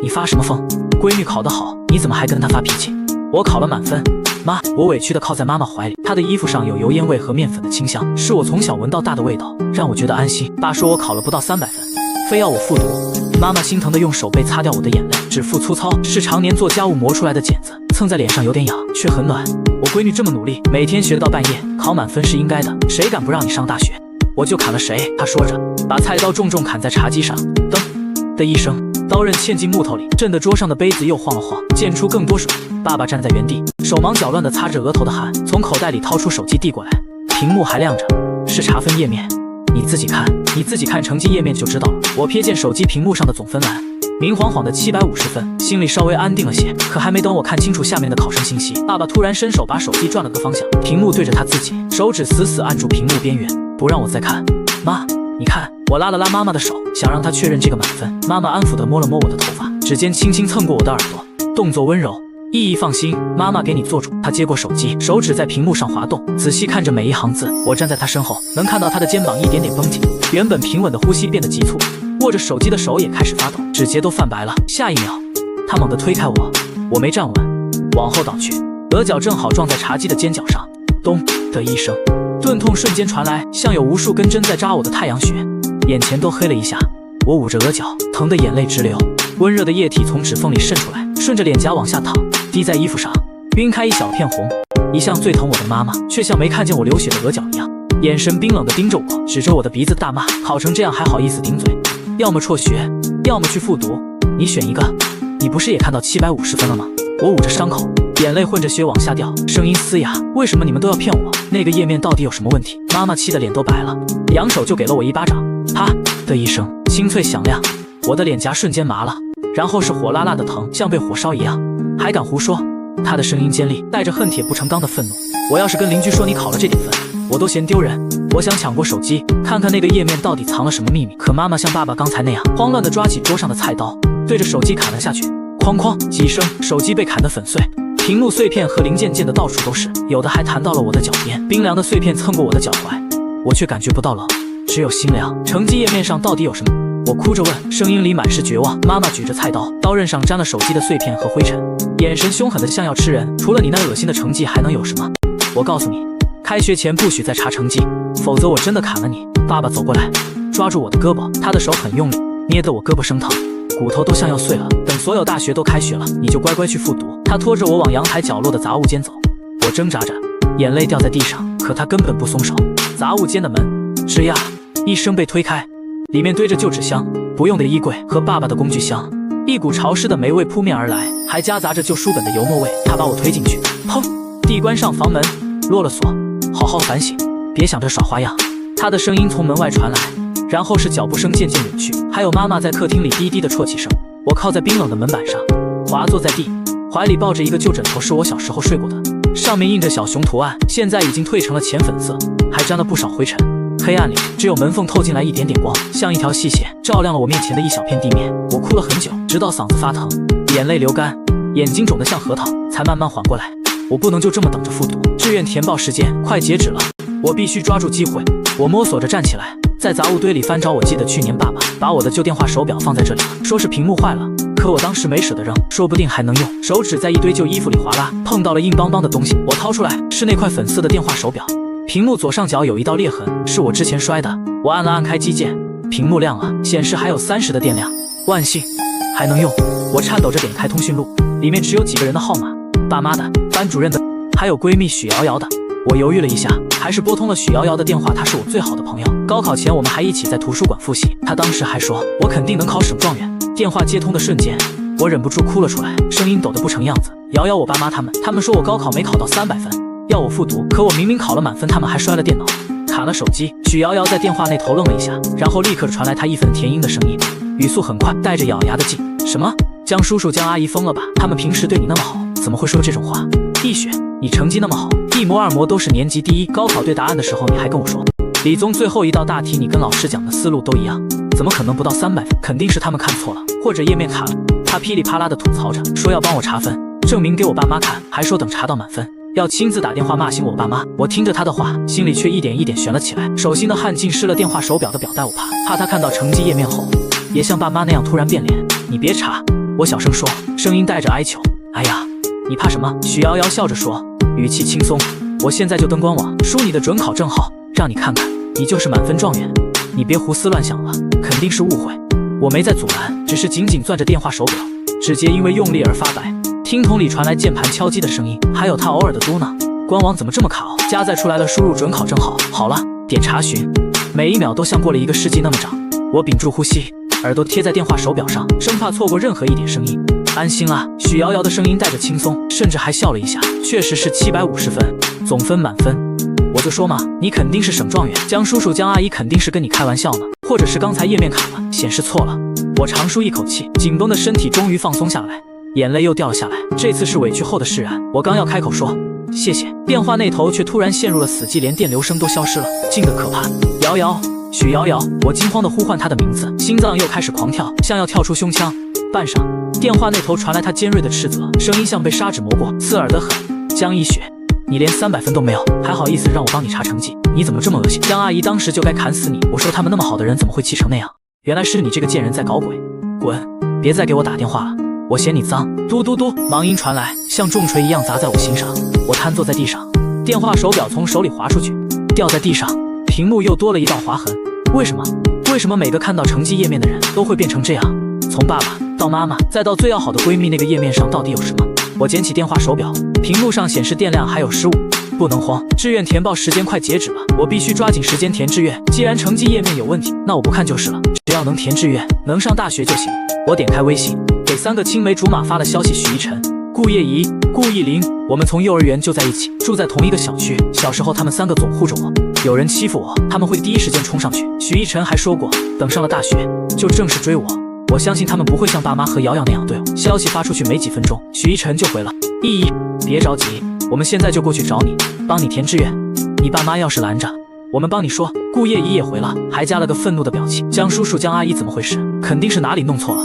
你发什么疯？闺女考得好，你怎么还跟她发脾气？我考了满分。妈，我委屈地靠在妈妈怀里，她的衣服上有油烟味和面粉的清香，是我从小闻到大的味道，让我觉得安心。爸说我考了不到300分，非要我复读。妈妈心疼地用手背擦掉我的眼泪，指腹粗糙，是常年做家务磨出来的茧子，蹭在脸上有点痒，却很暖。我闺女这么努力，每天学到半夜，考满分是应该的，谁敢不让你上大学？我就砍了谁！她说着，把菜刀重重砍在茶几上，噔的一声，刀刃嵌进木头里，震得桌上的杯子又晃了晃，溅出更多水。爸爸站在原地，手忙脚乱地擦着额头的汗，从口袋里掏出手机递过来，屏幕还亮着，是查分页面。你自己看成绩页面就知道了。我瞥见手机屏幕上的总分栏，明晃晃的750分，心里稍微安定了些。可还没等我看清楚下面的考生信息，爸爸突然伸手把手机转了个方向，屏幕对着他自己，手指死死按住屏幕边缘，不让我再看。妈，你看。我拉了拉妈妈的手，想让她确认这个满分。妈妈安抚地摸了摸我的头发，指尖轻轻蹭过我的耳朵，动作温柔。意义放心，妈妈给你做主。她接过手机，手指在屏幕上滑动，仔细看着每一行字。我站在她身后，能看到她的肩膀一点点绷紧，原本平稳的呼吸变得急促，握着手机的手也开始发抖，指节都泛白了。下一秒，她猛地推开我，我没站稳，往后倒去，额角正好撞在茶几的尖角上，咚的一声，钝痛瞬间传来，像有无数根针在扎我的太阳穴。眼前都黑了一下，我捂着额角，疼得眼泪直流，温热的液体从指缝里渗出来，顺着脸颊往下淌，滴在衣服上，晕开一小片红。一向最疼我的妈妈，却像没看见我流血的额角一样，眼神冰冷地盯着我，指着我的鼻子大骂：考成这样还好意思顶嘴？要么辍学，要么去复读，你选一个。你不是也看到750分了吗？我捂着伤口，眼泪混着血往下掉，声音嘶哑：为什么你们都要骗我？那个页面到底有什么问题？妈妈气得脸都白了，扬手就给了我一巴掌。啪的一声，清脆响亮，我的脸颊瞬间麻了，然后是火辣辣的疼，像被火烧一样。还敢胡说？他的声音尖利，带着恨铁不成钢的愤怒。我要是跟邻居说你考了这点分，我都嫌丢人。我想抢过手机，看看那个页面到底藏了什么秘密。可妈妈像爸爸刚才那样，慌乱地抓起桌上的菜刀，对着手机砍了下去。哐哐几声，手机被砍得粉碎，屏幕碎片和零件溅得到处都是，有的还弹到了我的脚边，冰凉的碎片蹭过我的脚踝，我却感觉不到冷，只有心凉。成绩页面上到底有什么？我哭着问，声音里满是绝望。妈妈举着菜刀，刀刃上沾了手机的碎片和灰尘，眼神凶狠的像要吃人。除了你那恶心的成绩还能有什么？我告诉你，开学前不许再查成绩，否则我真的砍了你。爸爸走过来，抓住我的胳膊，他的手很用力，捏得我胳膊生疼，骨头都像要碎了。等所有大学都开学了，你就乖乖去复读。他拖着我往阳台角落的杂物间走，我挣扎着，眼泪掉在地上，可他根本不松手。杂物间的门吱呀一声被推开，里面堆着旧纸箱、不用的衣柜和爸爸的工具箱，一股潮湿的霉味扑面而来，还夹杂着旧书本的油墨味。他把我推进去，砰地关上房门，落了锁。好好反省，别想着耍花样。他的声音从门外传来，然后是脚步声渐渐远去，还有妈妈在客厅里低低的啜泣声。我靠在冰冷的门板上，滑坐在地，怀里抱着一个旧枕头，是我小时候睡过的，上面印着小熊图案，现在已经褪成了浅粉色，还沾了不少灰尘。黑暗里只有门缝透进来一点点光，像一条细线，照亮了我面前的一小片地面。我哭了很久，直到嗓子发疼，眼泪流干，眼睛肿得像核桃，才慢慢缓过来。我不能就这么等着复读，志愿填报时间快截止了，我必须抓住机会。我摸索着站起来，在杂物堆里翻找，我记得去年爸爸把我的旧电话手表放在这里了，说是屏幕坏了，可我当时没舍得扔，说不定还能用。手指在一堆旧衣服里划拉，碰到了硬邦邦的东西，我掏出来，是那块粉色的电话手表。屏幕左上角有一道裂痕，是我之前摔的。我按了按开机键，屏幕亮了，显示还有30的电量，万幸还能用。我颤抖着点开通讯录，里面只有几个人的号码，爸妈的、班主任的，还有闺蜜许瑶瑶的。我犹豫了一下，还是拨通了许瑶瑶的电话，她是我最好的朋友，高考前我们还一起在图书馆复习，她当时还说我肯定能考省状元。电话接通的瞬间，我忍不住哭了出来，声音抖得不成样子。瑶瑶我爸妈他们说我高考没考到300分，要我复读，可我明明考了满分，他们还摔了电脑，卡了手机。许瑶瑶在电话那头愣了一下，然后立刻传来她义愤填膺的声音，语速很快，带着咬牙的劲。什么？江叔叔、江阿姨疯了吧？他们平时对你那么好，怎么会说这种话？易雪，你成绩那么好，一模二模都是年级第一，高考对答案的时候你还跟我说，理综最后一道大题你跟老师讲的思路都一样，怎么可能不到300分？肯定是他们看错了，或者页面卡了。他噼里啪啦的吐槽着，说要帮我查分，证明给我爸妈看，还说等查到满分要亲自打电话骂醒我爸妈。我听着他的话，心里却一点一点悬了起来，手心的汗浸湿了电话手表的表带，我怕他看到成绩页面后也像爸妈那样突然变脸。你别查，我小声说，声音带着哀求。哎呀，你怕什么？许瑶瑶笑着说，语气轻松。我现在就登官网输你的准考证号，让你看看，你就是满分状元。你别胡思乱想了，肯定是误会。我没在阻拦，只是紧紧攥着电话手表，指节因为用力而发白。听筒里传来键盘敲击的声音，还有他偶尔的嘟囔，官网怎么这么卡哦？加载出来了，输入准考证号。好了，点查询。每一秒都像过了1个世纪那么长。我屏住呼吸，耳朵贴在电话手表上，生怕错过任何一点声音。安心啦，许瑶瑶的声音带着轻松，甚至还笑了一下。确实是750分，总分满分。我就说嘛，你肯定是省状元，江叔叔、江阿姨肯定是跟你开玩笑呢，或者是刚才页面卡了，显示错了。我长舒一口气，紧绷的身体终于放松下来，眼泪又掉了下来。这次是委屈后的释然。我刚要开口说谢谢，电话那头却突然陷入了死寂，连电流声都消失了，静得可怕。瑶瑶，许瑶瑶，我惊慌地呼唤她的名字，心脏又开始狂跳，像要跳出胸腔。半晌，电话那头传来她尖锐的斥责，声音像被砂纸磨过，刺耳得很。江一雪，你连300分都没有，还好意思让我帮你查成绩？你怎么这么恶心？江阿姨当时就该砍死你。我说他们那么好的人怎么会气成那样？原来是你这个贱人在搞鬼！滚！别再给我打电话了，我嫌你脏。嘟嘟嘟，忙音传来，像重锤一样砸在我心上。我瘫坐在地上，电话手表从手里滑出去，掉在地上，屏幕又多了一道划痕。为什么？为什么每个看到成绩页面的人都会变成这样？从爸爸到妈妈，再到最要好的闺蜜，那个页面上到底有什么？我捡起电话手表，屏幕上显示电量还有15。不能慌，志愿填报时间快截止了，我必须抓紧时间填志愿。既然成绩页面有问题，那我不看就是了，只要能填志愿，能上大学就行。我点开微信，给3个青梅竹马发了消息：许一晨、顾叶怡、顾艺林，我们从幼儿园就在一起，住在同一个小区。小时候他们3个总护着我，有人欺负我，他们会第一时间冲上去。许一晨还说过，等上了大学就正式追我。我相信他们不会像爸妈和瑶瑶那样对我。消息发出去没几分钟，许一晨就回了：依依，别着急，我们现在就过去找你，帮你填志愿。你爸妈要是拦着，我们帮你说。顾叶怡也回了，还加了个愤怒的表情。江叔叔、江阿姨怎么回事？肯定是哪里弄错了。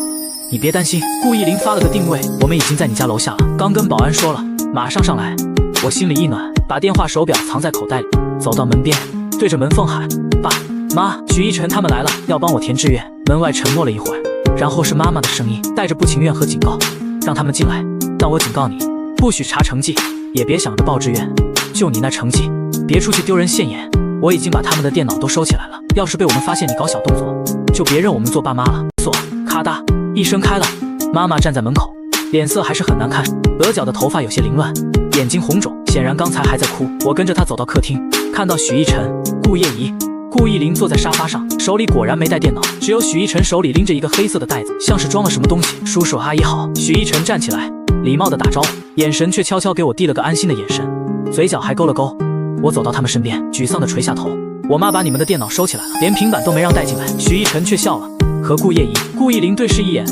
你别担心，顾艺林发了个定位，我们已经在你家楼下了，刚跟保安说了，马上上来。我心里一暖，把电话手表藏在口袋里，走到门边，对着门缝喊：爸妈，许一晨他们来了，要帮我填志愿。门外沉默了一会儿，然后是妈妈的声音，带着不情愿和警告：让他们进来，但我警告你，不许查成绩，也别想着报志愿，就你那成绩，别出去丢人现眼。我已经把他们的电脑都收起来了，要是被我们发现你搞小动作，就别认我们做爸妈了。锁，咔嗒一声开了。妈妈站在门口，脸色还是很难看，额角的头发有些凌乱，眼睛红肿，显然刚才还在哭。我跟着她走到客厅，看到许一晨、顾叶怡、顾艺林坐在沙发上，手里果然没带电脑，只有许一晨手里拎着一个黑色的袋子，像是装了什么东西。叔叔阿姨好。许一晨站起来，礼貌地打招呼，眼神却悄悄给我递了个安心的眼神，嘴角还勾了勾。我走到他们身边，沮丧地垂下头。我妈把你们的电脑收起来了，连平板都没让带进来。许一晨却笑了，和顾叶怡、顾意林对视一眼，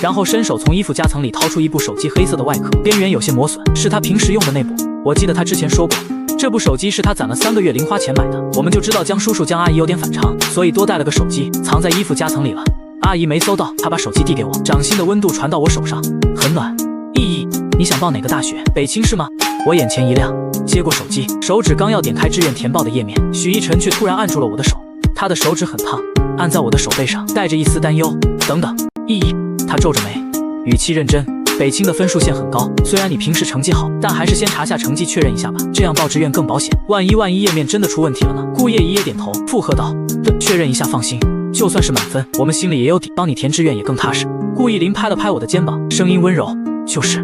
然后伸手从衣服夹层里掏出一部手机，黑色的外壳，边缘有些磨损，是他平时用的那部。我记得他之前说过，这部手机是他攒了3个月零花钱买的。我们就知道江叔叔、江阿姨有点反常，所以多带了个手机，藏在衣服夹层里了。阿姨没搜到，她把手机递给我，掌心的温度传到我手上，很暖。意义，你想报哪个大学？北清是吗？我眼前一亮，接过手机，手指刚要点开志愿填报的页面，许一晨却突然按住了我的手，他的手指很烫，按在我的手背上，带着一丝担忧。等等，意义，他皱着眉，语气认真。北清的分数线很高，虽然你平时成绩好，但还是先查下成绩确认一下吧，这样报志愿更保险。万一页面真的出问题了呢？顾叶怡也点头附和道：对，确认一下放心，就算是满分，我们心里也有底，帮你填志愿也更踏实。顾意林拍了拍我的肩膀，声音温柔，就是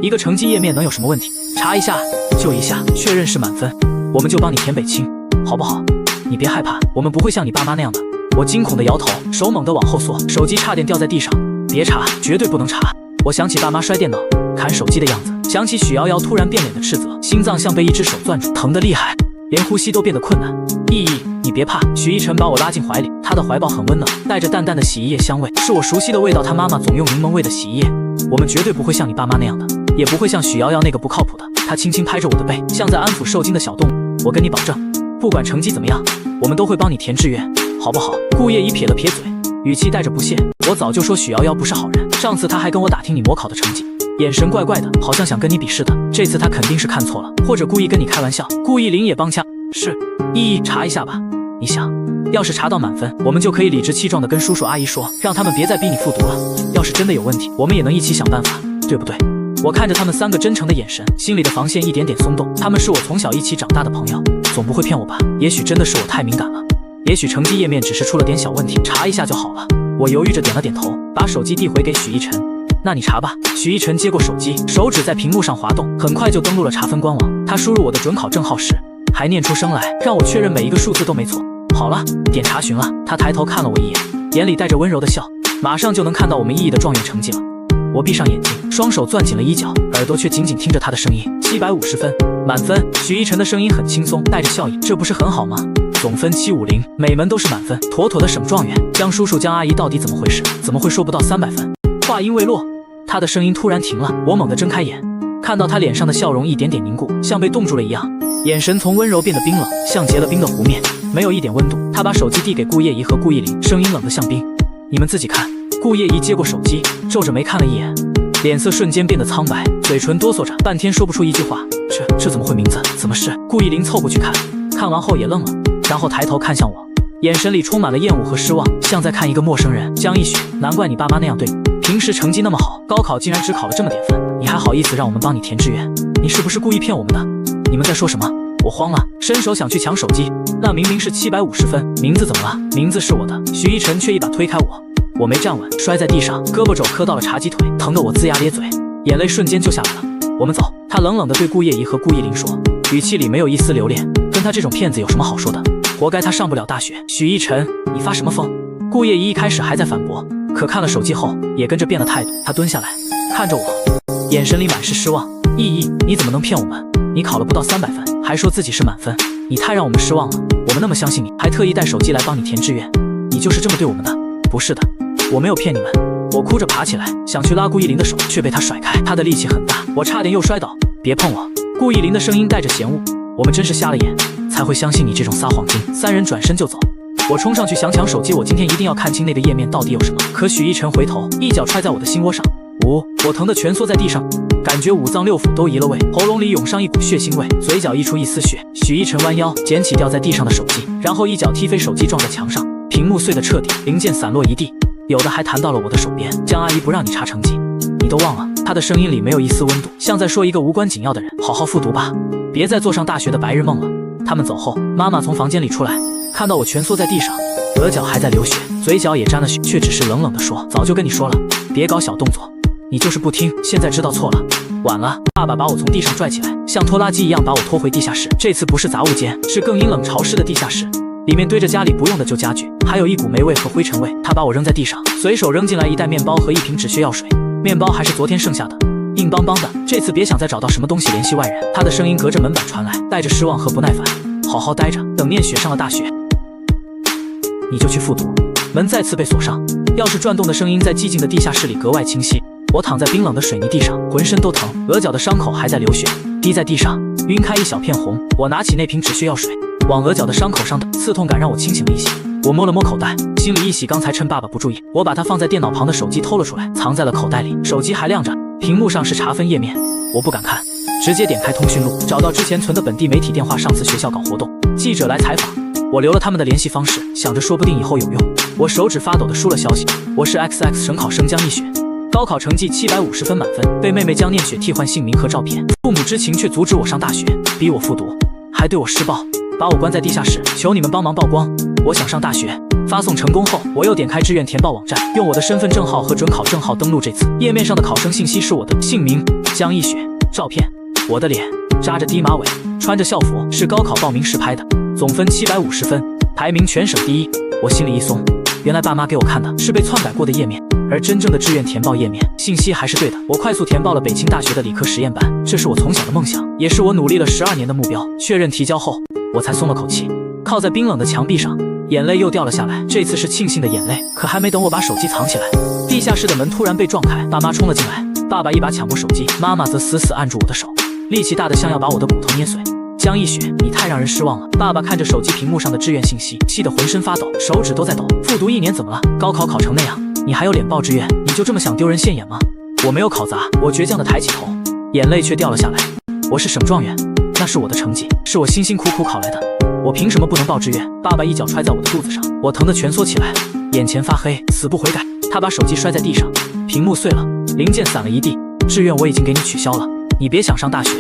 一个成绩页面能有什么问题？查一下就一下，确认是满分，我们就帮你填北清，好不好？你别害怕，我们不会像你爸妈那样的。我惊恐地摇头，手猛地往后缩，手机差点掉在地上。别查，绝对不能查。我想起爸妈摔电脑、砍手机的样子，想起许瑶瑶突然变脸的斥责，心脏像被一只手攥住，疼得厉害，连呼吸都变得困难。意义，你别怕。许一晨把我拉进怀里，他的怀抱很温暖，带着淡淡的洗衣液香味，是我熟悉的味道。他妈妈总用柠檬味的洗衣液。我们绝对不会像你爸妈那样的，也不会像许瑶瑶那个不靠谱的。他轻轻拍着我的背，像在安抚受惊的小动物。我跟你保证，不管成绩怎么样，我们都会帮你填志愿，好不好？顾叶怡撇了撇嘴，语气带着不屑。我早就说许瑶瑶不是好人，上次他还跟我打听你模考的成绩，眼神怪怪的，好像想跟你比似的。这次他肯定是看错了，或者故意跟你开玩笑。顾意林也帮腔，是，意义查一下吧。你想，要是查到满分，我们就可以理直气壮地跟叔叔阿姨说，让他们别再逼你复读了。要是真的有问题，我们也能一起想办法，对不对？我看着他们3个真诚的眼神，心里的防线一点点松动。他们是我从小一起长大的朋友，总不会骗我吧？也许真的是我太敏感了，也许成绩页面只是出了点小问题，查一下就好了。我犹豫着点了点头，把手机递回给许一晨。那你查吧。许一晨接过手机，手指在屏幕上滑动，很快就登录了查分官网。他输入我的准考证号时，还念出声来，让我确认每一个数字都没错。好了，点查询了。他抬头看了我一眼，眼里带着温柔的笑，马上就能看到我们意义的状元成绩了。我闭上眼睛，双手攥紧了衣角，耳朵却紧紧听着他的声音。750分，满分。许一晨的声音很轻松，带着笑意，这不是很好吗？总分750，每门都是满分，妥妥的省状元。江叔叔、江阿姨到底怎么回事？怎么会说不到300分？话音未落，他的声音突然停了。我猛地睁开眼，看到他脸上的笑容一点点凝固，像被冻住了一样，眼神从温柔变得冰冷，像结了冰的湖面，没有一点温度。他把手机递给顾叶怡和顾意林，声音冷得像冰，你们自己看。顾叶怡接过手机，皱着眉看了一眼，脸色瞬间变得苍白，嘴唇哆嗦着，半天说不出一句话。这怎么会？名字怎么是？顾意林凑过去看，看完后也愣了，然后抬头看向我，眼神里充满了厌恶和失望，像在看一个陌生人。江一雪，难怪你爸妈那样对你，平时成绩那么好，高考竟然只考了这么点分，你还好意思让我们帮你填志愿？你是不是故意骗我们的？你们在说什么？我慌了，伸手想去抢手机，那明明是750分，名字怎么了？名字是我的。许一晨却一把推开我没站稳，摔在地上，胳膊肘磕到了茶几腿，疼得我龇牙咧嘴，眼泪瞬间就下来了。我们走。他冷冷地对顾叶怡和顾意林说，语气里没有一丝留恋。跟他这种骗子有什么好说的？活该他上不了大学。许一晨，你发什么疯？顾叶怡一开始还在反驳，可看了手机后也跟着变了态度。他蹲下来看着我，眼神里满是失望。意义，你怎么能骗我们？你考了不到300分，还说自己是满分，你太让我们失望了。我们那么相信你，还特意带手机来帮你填志愿，你就是这么对我们的？不是的，我没有骗你们。我哭着爬起来，想去拉顾意林的手，却被他甩开。他的力气很大，我差点又摔倒。别碰我！顾意林的声音带着嫌恶。我们真是瞎了眼，才会相信你这种撒谎精。3人转身就走。我冲上去想抢手机，我今天一定要看清那个页面到底有什么。可许一晨回头，一脚踹在我的心窝上，我疼得蜷缩在地上，感觉5脏6腑都移了位，喉咙里涌上一股血腥味，嘴角溢出一丝血。许一晨弯腰捡起掉在地上的手机，然后一脚踢飞手机，撞在墙上，屏幕碎得彻底，零件散落一地，有的还弹到了我的手边。江阿姨不让你查成绩，你都忘了？她的声音里没有一丝温度，像在说一个无关紧要的人，好好复读吧，别再做上大学的白日梦了。他们走后，妈妈从房间里出来，看到我蜷缩在地上，额角还在流血，嘴角也沾了血，却只是冷冷地说，早就跟你说了，别搞小动作，你就是不听，现在知道错了。晚了。爸爸把我从地上拽起来，像拖拉机一样把我拖回地下室。这次不是杂物间，是更阴冷潮湿的地下室，里面堆着家里不用的旧家具，还有一股霉味和灰尘味。他把我扔在地上，随手扔进来一袋面包和一瓶止血药水，面包还是昨天剩下的，硬邦邦的，这次别想再找到什么东西联系外人。他的声音隔着门板传来，带着失望和不耐烦。好好待着，等念雪上了大学，你就去复读。门再次被锁上，钥匙转动的声音在寂静的地下室里格外清晰。我躺在冰冷的水泥地上，浑身都疼，额角的伤口还在流血，滴在地上，晕开一小片红。我拿起那瓶止血药水，往额角的伤口上打，刺痛感让我清醒了一些。我摸了摸口袋，心里一喜，刚才趁爸爸不注意，我把他放在电脑旁的手机偷了出来，藏在了口袋里。手机还亮着，屏幕上是查分页面，我不敢看，直接点开通讯录，找到之前存的本地媒体电话。上次学校搞活动，记者来采访，我留了他们的联系方式，想着说不定以后有用。我手指发抖地输了消息：我是 XX 省考生江一雪，高考成绩750分满分，被妹妹江念雪替换姓名和照片，父母知情却阻止我上大学，逼我复读，还对我施暴，把我关在地下室，求你们帮忙曝光，我想上大学。发送成功后，我又点开志愿填报网站，用我的身份证号和准考证号登录。这次页面上的考生信息是我的姓名江一雪，照片我的脸，扎着低马尾，穿着校服，是高考报名时拍的，总分750分，排名全省第一。我心里一松，原来爸妈给我看的是被篡改过的页面，而真正的志愿填报页面信息还是对的。我快速填报了北清大学的理科实验班，这是我从小的梦想，也是我努力了12年的目标。确认提交后，我才松了口气，靠在冰冷的墙壁上，眼泪又掉了下来，这次是庆幸的眼泪。可还没等我把手机藏起来，地下室的门突然被撞开，爸妈冲了进来，爸爸一把抢过手机，妈妈则死死按住我的手，力气大得像要把我的骨头捏碎。江一雪，你太让人失望了。爸爸看着手机屏幕上的志愿信息，气得浑身发抖，手指都在抖。复读1年怎么了？高考考成那样，你还有脸报志愿？你就这么想丢人现眼吗？我没有考砸，我倔强地抬起头，眼泪却掉了下来。我是省状元，那是我的成绩，是我辛辛苦苦考来的，我凭什么不能报志愿？爸爸一脚踹在我的肚子上，我疼得蜷缩起来，眼前发黑，死不悔改。他把手机摔在地上，屏幕碎了，零件散了一地。志愿我已经给你取消了，你别想上大学，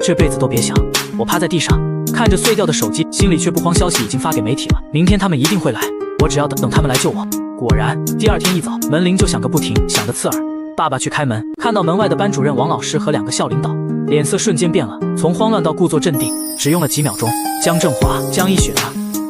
这辈子都别想。我趴在地上，看着碎掉的手机，心里却不慌。消息已经发给媒体了，明天他们一定会来，我只要等他们来救我。果然，第二天一早，门铃就响个不停，响得刺耳。爸爸去开门，看到门外的班主任王老师和2个校领导，脸色瞬间变了，从慌乱到故作镇定，只用了几秒钟。江振华，江一雪呢？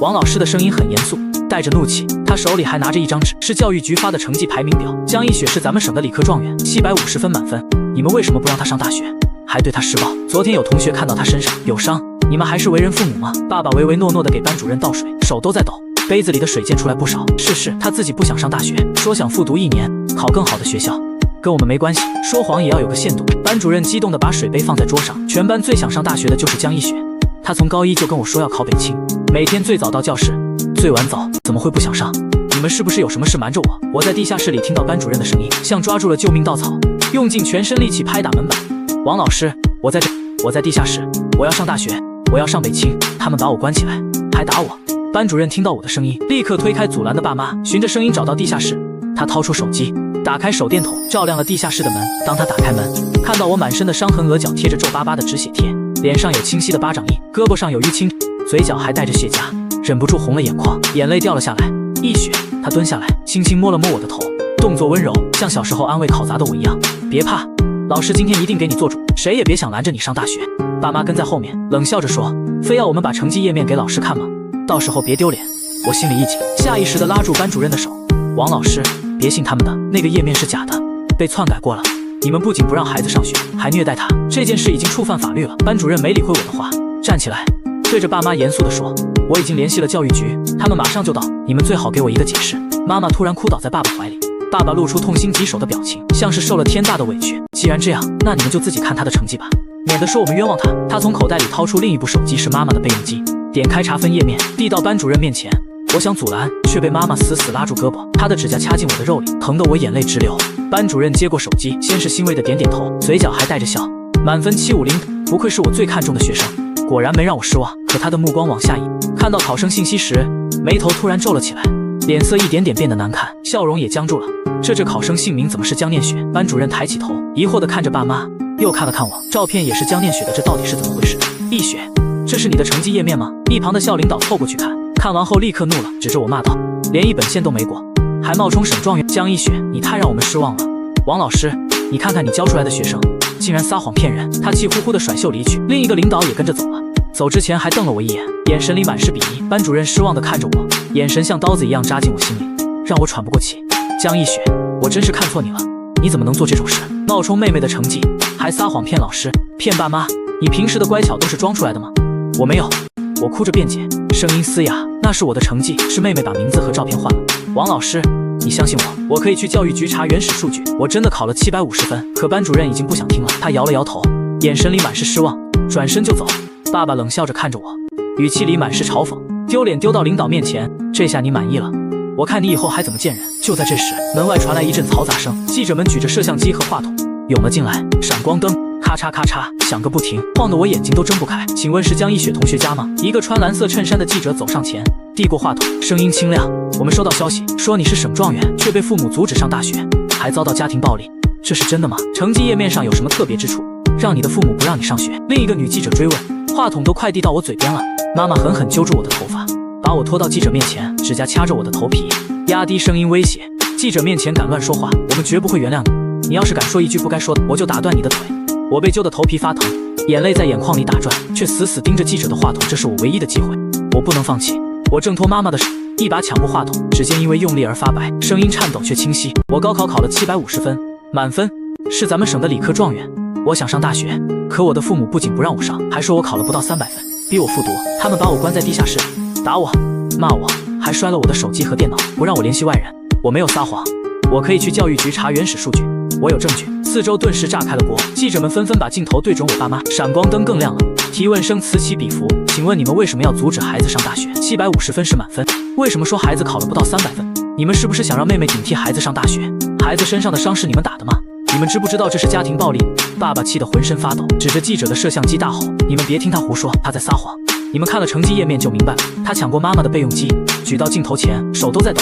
王老师的声音很严肃，带着怒气，他手里还拿着一张纸，是教育局发的成绩排名表。江一雪是咱们省的理科状元，750分满分，你们为什么不让他上大学？还对他施暴。昨天有同学看到他身上有伤，你们还是为人父母吗？爸爸唯唯诺诺地给班主任倒水，手都在抖，杯子里的水溅出来不少。是他自己不想上大学，说想复读1年，考更好的学校，跟我们没关系。说谎也要有个限度。班主任激动地把水杯放在桌上，全班最想上大学的就是江一雪，他从高1就跟我说要考北清，每天最早到教室，最晚走，怎么会不想上？你们是不是有什么事瞒着我？我在地下室里听到班主任的声音，像抓住了救命稻草，用尽全身力气拍打门板。王老师，我在这，我在地下室，我要上大学，我要上北清，他们把我关起来，还打我。班主任听到我的声音，立刻推开阻拦的爸妈，循着声音找到地下室。他掏出手机，打开手电筒，照亮了地下室的门。当他打开门，看到我满身的伤痕，额角贴着皱巴巴的止血贴，脸上有清晰的巴掌印，胳膊上有淤青，嘴角还带着血痂，忍不住红了眼眶，眼泪掉了下来。一雪，他蹲下来，轻轻摸了摸我的头，动作温柔，像小时候安慰考砸的我一样。别怕，老师今天一定给你做主，谁也别想拦着你上大学。爸妈跟在后面冷笑着说，非要我们把成绩页面给老师看吗？到时候别丢脸。我心里一紧，下意识地拉住班主任的手，王老师，别信他们的，那个页面是假的，被篡改过了。你们不仅不让孩子上学，还虐待他，这件事已经触犯法律了。班主任没理会我的话，站起来，对着爸妈严肃地说，我已经联系了教育局，他们马上就到，你们最好给我一个解释。妈妈突然哭倒在爸爸怀里，爸爸露出痛心疾首的表情，像是受了天大的委屈。既然这样，那你们就自己看他的成绩吧，免得说我们冤枉他。他从口袋里掏出另一部手机，是妈妈的备用机，点开查分页面，递到班主任面前。我想阻拦，却被妈妈死死拉住胳膊，她的指甲掐进我的肉里，疼得我眼泪直流。班主任接过手机，先是欣慰的点点头，嘴角还带着笑。满分750，不愧是我最看重的学生，果然没让我失望。可他的目光往下移，看到考生信息时，眉头突然皱了起来，脸色一点点变得难看，笑容也僵住了。这考生姓名怎么是江念雪？班主任抬起头，疑惑地看着爸妈，又看了看我，照片也是江念雪的，这到底是怎么回事？一雪，这是你的成绩页面吗？一旁的校领导凑过去看，看完后立刻怒了，指着我骂道，连一本线都没过，还冒充省状元。江一雪，你太让我们失望了。王老师，你看看你教出来的学生，竟然撒谎骗人。他气呼呼地甩袖离去，另一个领导也跟着走了，走之前还瞪了我一眼，眼神里满是鄙夷。班主任失望地看着我，眼神像刀子一样扎进我心里，让我喘不过气。江一雪，我真是看错你了，你怎么能做这种事？冒充妹妹的成绩，还撒谎骗老师，骗爸妈，你平时的乖巧都是装出来的吗？我没有。我哭着辩解，声音嘶哑。那是我的成绩，是妹妹把名字和照片换了。王老师，你相信我，我可以去教育局查原始数据，我真的考了750分。可班主任已经不想听了，他摇了摇头，眼神里满是失望，转身就走。爸爸冷笑着看着我，语气里满是嘲讽，丢脸丢到领导面前，这下你满意了？我看你以后还怎么见人。就在这时，门外传来一阵嘈杂声，记者们举着摄像机和话筒涌了进来，闪光灯咔嚓咔嚓响个不停，晃得我眼睛都睁不开。请问是江一雪同学家吗？一个穿蓝色衬衫的记者走上前，递过话筒，声音清亮。我们收到消息，说你是省状元，却被父母阻止上大学，还遭到家庭暴力，这是真的吗？成绩页面上有什么特别之处，让你的父母不让你上学？另一个女记者追问，话筒都快递到我嘴边了。妈妈狠狠揪住我的头发，把我拖到记者面前，指甲掐着我的头皮，压低声音威胁：记者面前敢乱说话，我们绝不会原谅你。你要是敢说一句不该说的，我就打断你的腿。我被揪得头皮发疼，眼泪在眼眶里打转，却死死盯着记者的话筒，这是我唯一的机会，我不能放弃。我挣脱妈妈的手，一把抢过话筒，指尖因为用力而发白，声音颤抖却清晰。我高考考了750分，满分，是咱们省的理科状元。我想上大学，可我的父母不仅不让我上，还说我考了不到300分，逼我复读。他们把我关在地下室，打我，骂我，还摔了我的手机和电脑，不让我联系外人。我没有撒谎，我可以去教育局查原始数据，我有证据。四周顿时炸开了锅，记者们纷纷把镜头对准我爸妈，闪光灯更亮了，提问声此起彼伏。请问你们为什么要阻止孩子上大学？750分是满分，为什么说孩子考了不到300分？你们是不是想让妹妹顶替孩子上大学？孩子身上的伤是你们打的吗？你们知不知道这是家庭暴力？爸爸气得浑身发抖，指着记者的摄像机大吼：你们别听他胡说，他在撒谎。你们看了成绩页面就明白了。他抢过妈妈的备用机，举到镜头前，手都在抖。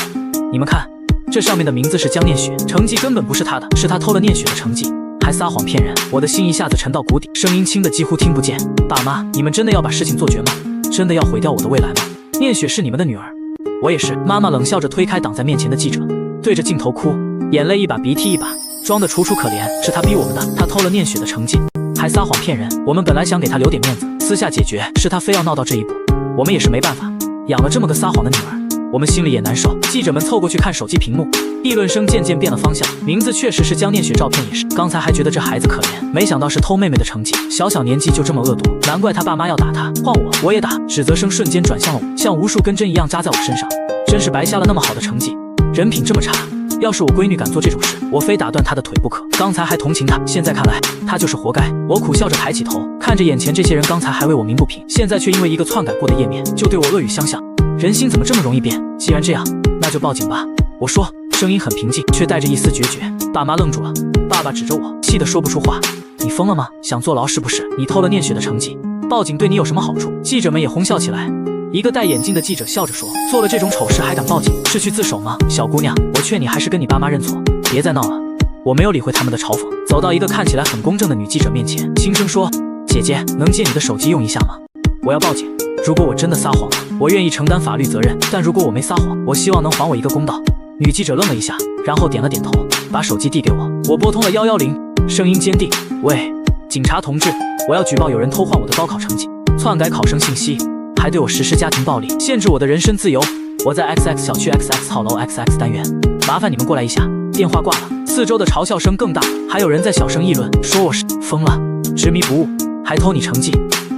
你们看，这上面的名字是江念雪，成绩根本不是他的，是他偷了念雪的成绩，还撒谎骗人。我的心一下子沉到谷底，声音轻得几乎听不见。爸妈，你们真的要把事情做绝吗？真的要毁掉我的未来吗？念雪是你们的女儿，我也是。妈妈冷笑着推开挡在面前的记者，对着镜头哭，眼泪一把鼻涕一把，装得楚楚可怜。是他逼我们的，他偷了念雪的成绩，还撒谎骗人。我们本来想给他留点面子，私下解决，是他非要闹到这一步，我们也是没办法，养了这么个撒谎的女儿，我们心里也难受。记者们凑过去看手机屏幕，议论声渐渐变了方向。名字确实是江念雪，照片也是。刚才还觉得这孩子可怜，没想到是偷妹妹的成绩，小年纪就这么恶毒，难怪他爸妈要打他。换我也打。指责声瞬间转向了我，像无数根针一样扎在我身上。真是白瞎了那么好的成绩，人品这么差。要是我闺女敢做这种事，我非打断她的腿不可。刚才还同情她，现在看来她就是活该。我苦笑着抬起头，看着眼前这些人，刚才还为我鸣不平，现在却因为一个篡改过的页面就对我恶语相向。人心怎么这么容易变？既然这样，那就报警吧。我说，声音很平静，却带着一丝决绝。爸妈愣住了，爸爸指着我，气得说不出话。你疯了吗？想坐牢是不是？你偷了念雪的成绩，报警对你有什么好处？记者们也哄笑起来。一个戴眼镜的记者笑着说，做了这种丑事还敢报警，是去自首吗？小姑娘，我劝你还是跟你爸妈认错，别再闹了。我没有理会他们的嘲讽，走到一个看起来很公正的女记者面前，轻声说，姐姐，能借你的手机用一下吗？我要报警。如果我真的撒谎了，我愿意承担法律责任，但如果我没撒谎，我希望能还我一个公道。女记者愣了一下，然后点了点头，把手机递给我。我拨通了110，声音坚定，喂，警察同志，我要举报有人偷换我的高考成绩，篡改考生信息，还对我实施家庭暴力，限制我的人身自由。我在 XX 小区 XX 号楼 XX 单元，麻烦你们过来一下。电话挂了，四周的嘲笑声更大，还有人在小声议论，说我是疯了，执迷不悟，还偷你成绩。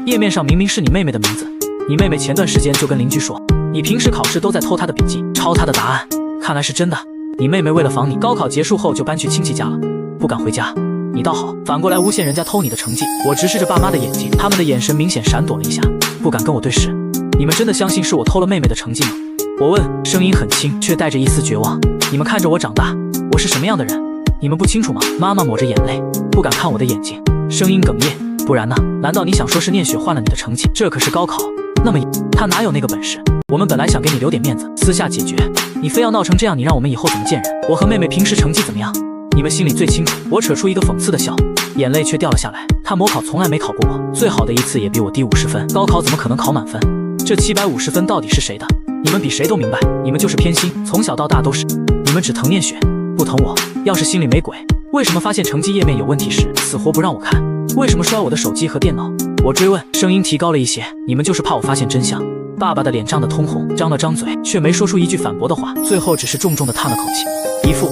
页面上明明是你妹妹的名字，你妹妹前段时间就跟邻居说，你平时考试都在偷她的笔记，抄她的答案，看来是真的。你妹妹为了防你，高考结束后就搬去亲戚家了，不敢回家。你倒好，反过来诬陷人家偷你的成绩。我直视着爸妈的眼睛，他们的眼神明显闪躲了一下，不敢跟我对视。你们真的相信是我偷了妹妹的成绩吗？我问，声音很轻，却带着一丝绝望。你们看着我长大，我是什么样的人，你们不清楚吗？妈妈抹着眼泪，不敢看我的眼睛，声音哽咽。不然呢？难道你想说是念雪换了你的成绩？这可是高考，那么他哪有那个本事？我们本来想给你留点面子，私下解决，你非要闹成这样，你让我们以后怎么见人？我和妹妹平时成绩怎么样？你们心里最清楚。我扯出一个讽刺的笑，眼泪却掉了下来。他模考从来没考过我，最好的一次也比我低50分，高考怎么可能考满分？这750分到底是谁的？你们比谁都明白，你们就是偏心，从小到大都是。你们只疼念雪，不疼我。要是心里没鬼，为什么发现成绩页面有问题时死活不让我看？为什么摔我的手机和电脑？我追问，声音提高了一些，你们就是怕我发现真相。爸爸的脸涨得通红，张了张嘴，却没说出一句反驳的话，最后只是重重地叹了口气，一副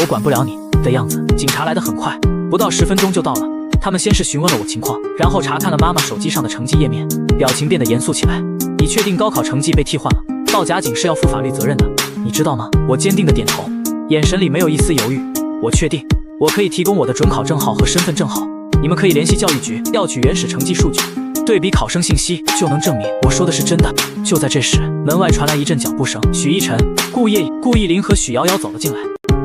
我管不了你的样子。警察来得很快，不到10分钟就到了。他们先是询问了我情况，然后查看了妈妈手机上的成绩页面，表情变得严肃起来。你确定高考成绩被替换了？报假警是要负法律责任的，你知道吗？我坚定地点头，眼神里没有一丝犹豫。我确定，我可以提供我的准考证号和身份证号，你们可以联系教育局调取原始成绩数据，对比考生信息，就能证明我说的是真的。就在这时，门外传来一阵脚步声，许一晨、顾忆玲和许瑶瑶走了进来，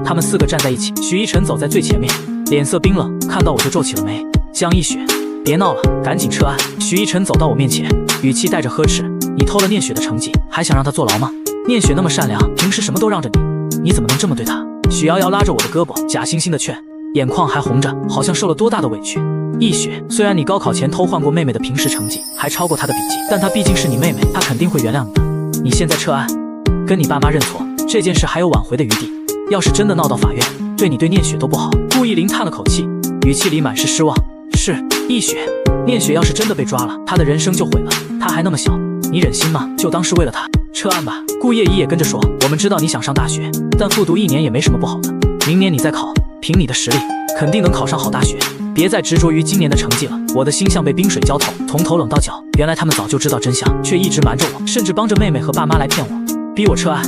他们4个站在一起，许一晨走在最前面，脸色冰冷，看到我就皱起了眉。江一雪，别闹了，赶紧撤案。许一晨走到我面前，语气带着呵斥，你偷了念雪的成绩，还想让她坐牢吗？念雪那么善良，平时什么都让着你，你怎么能这么对她？许瑶瑶拉着我的胳膊，假惺惺的劝，眼眶还红着，好像受了多大的委屈。一雪，虽然你高考前偷换过妹妹的平时成绩，还抄过她的笔记，但她毕竟是你妹妹，她肯定会原谅你的。你现在撤案，跟你爸妈认错，这件事还有挽回的余地。要是真的闹到法院，对你对念雪都不好。顾忆玲叹了口气，语气里满是失望。是，一雪，念雪要是真的被抓了，她的人生就毁了。她还那么小，你忍心吗？就当是为了她，撤案吧。顾叶怡也跟着说，我们知道你想上大学，但复读1年也没什么不好的。明年你再考，凭你的实力，肯定能考上好大学。别再执着于今年的成绩了。我的心像被冰水浇透，从头冷到脚。原来他们早就知道真相，却一直瞒着我，甚至帮着妹妹和爸妈来骗我，逼我撤案。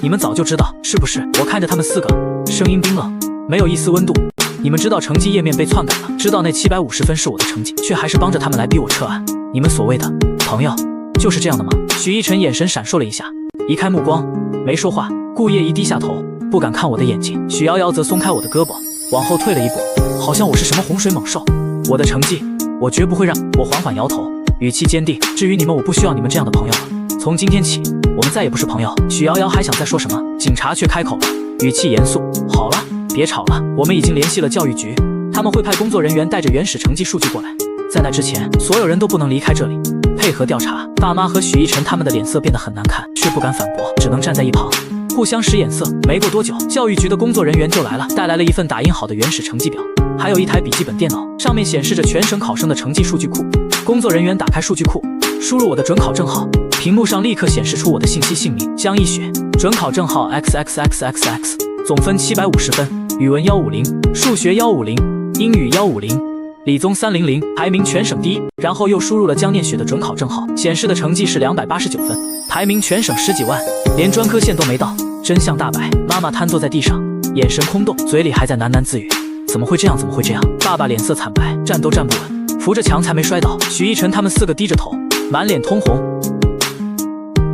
你们早就知道是不是？我看着他们4个，声音冰冷，没有一丝温度。你们知道成绩页面被篡改了，知道那750分是我的成绩，却还是帮着他们来逼我撤案。你们所谓的朋友，就是这样的吗？许一晨眼神闪烁了一下，移开目光，没说话。顾叶怡低下头，不敢看我的眼睛。许瑶瑶则松开我的胳膊，往后退了一步，好像我是什么洪水猛兽。我的成绩，我绝不会让。我缓缓摇头，语气坚定。至于你们，我不需要你们这样的朋友了。从今天起，我们再也不是朋友。许瑶瑶还想再说什么，警察却开口了，语气严肃。好了，别吵了，我们已经联系了教育局，他们会派工作人员带着原始成绩数据过来。在那之前，所有人都不能离开这里，配合调查。爸妈和许一晨他们的脸色变得很难看，却不敢反驳，只能站在一旁互相使眼色。没过多久，教育局的工作人员就来了，带来了一份打印好的原始成绩表，还有一台笔记本电脑，上面显示着全省考生的成绩数据库。工作人员打开数据库，输入我的准考证号，屏幕上立刻显示出我的信息：姓名江一雪，准考证号 XXXXX， 总分750分，语文150，数学150，英语150，理综300，排名全省第一。然后又输入了江念雪的准考证号，显示的成绩是289分，排名全省10几万，连专科线都没到。真相大白，妈妈瘫坐在地上，眼神空洞，嘴里还在喃喃自语：怎么会这样？怎么会这样？爸爸脸色惨白，站都站不稳，扶着墙才没摔倒。许一晨他们4个低着头，满脸通红，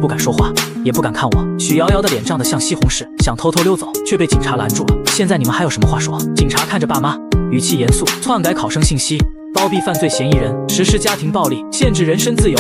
不敢说话，也不敢看我。许瑶瑶的脸涨得像西红柿，想偷偷溜走，却被警察拦住了。现在你们还有什么话说？警察看着爸妈，语气严肃：篡改考生信息，包庇犯罪嫌疑人，实施家庭暴力，限制人身自由，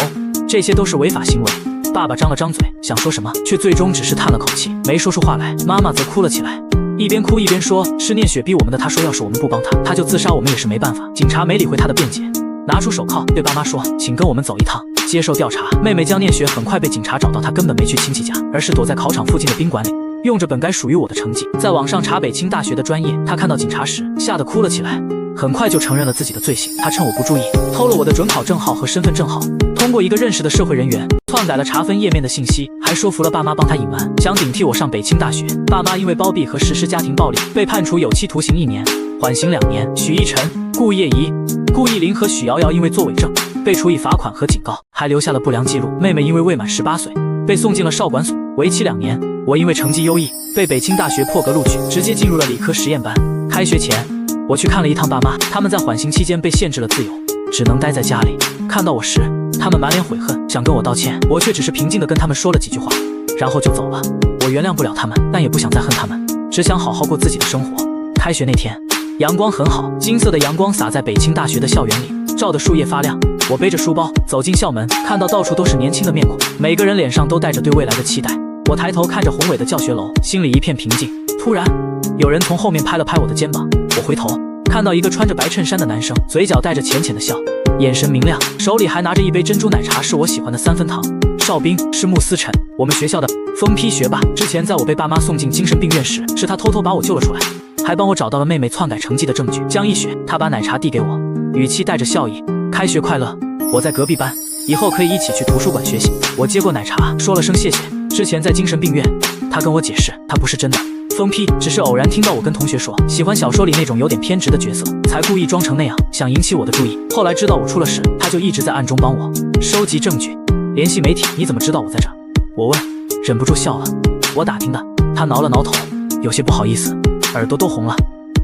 这些都是违法行为。爸爸张了张嘴，想说什么，却最终只是叹了口气，没说出话来。妈妈则哭了起来，一边哭一边说：是念雪逼我们的，她说要是我们不帮她，她就自杀，我们也是没办法。警察没理会她的辩解，拿出手铐对爸妈说：请跟我们走一趟，接受调查。妹妹江念雪很快被警察找到，她根本没去亲戚家，而是躲在考场附近的宾馆里，用着本该属于我的成绩在网上查北清大学的专业。她看到警察时吓得哭了起来，很快就承认了自己的罪行。她趁我不注意偷了我的准考证号和身份证号，通过一个认识的社会人员篡改了查分页面的信息，还说服了爸妈帮他隐瞒，想顶替我上北清大学。爸妈因为包庇和实施家庭暴力被判处有期徒刑1年，缓刑2年。许一晨、顾叶怡、顾忆玲和许瑶瑶因为作伪证被处以罚款和警告，还留下了不良记录。妹妹因为未满18岁被送进了少管所，为期2年。我因为成绩优异被北清大学破格录取，直接进入了理科实验班。开学前我去看了一趟爸妈，他们在缓刑期间被限制了自由，只能待在家里。看到我时，他们满脸悔恨，想跟我道歉，我却只是平静地跟他们说了几句话，然后就走了。我原谅不了他们，但也不想再恨他们，只想好好过自己的生活。开学那天，阳光很好，金色的阳光洒在北清大学的校园里，照得树叶发亮。我背着书包走进校门，看到到处都是年轻的面孔，每个人脸上都带着对未来的期待。我抬头看着宏伟的教学楼，心里一片平静。突然，有人从后面拍了拍我的肩膀，我回头看到一个穿着白衬衫的男生，嘴角带着浅浅的笑，眼神明亮，手里还拿着一杯珍珠奶茶，是我喜欢的3分糖。邵兵是穆思辰，我们学校的疯批学霸。之前在我被爸妈送进精神病院时，是他偷偷把我救了出来，还帮我找到了妹妹篡改成绩的证据。江一雪，他把奶茶递给我，语气带着笑意：开学快乐，我在隔壁班，以后可以一起去图书馆学习。我接过奶茶，说了声谢谢。之前在精神病院，他跟我解释，他不是真的疯批，只是偶然听到我跟同学说喜欢小说里那种有点偏执的角色，才故意装成那样，想引起我的注意。后来知道我出了事，他就一直在暗中帮我收集证据，联系媒体。你怎么知道我在这？我问。忍不住笑了。我打听的，他挠了挠头，有些不好意思，耳朵都红了。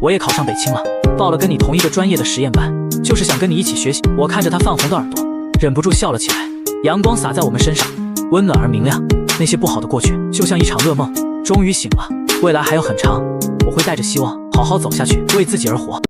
我也考上北清了，报了跟你同一个专业的实验班，就是想跟你一起学习。我看着他泛红的耳朵，忍不住笑了起来。阳光洒在我们身上，温暖而明亮。那些不好的过去，就像一场噩梦，终于醒了。未来还有很长，我会带着希望，好好走下去，为自己而活。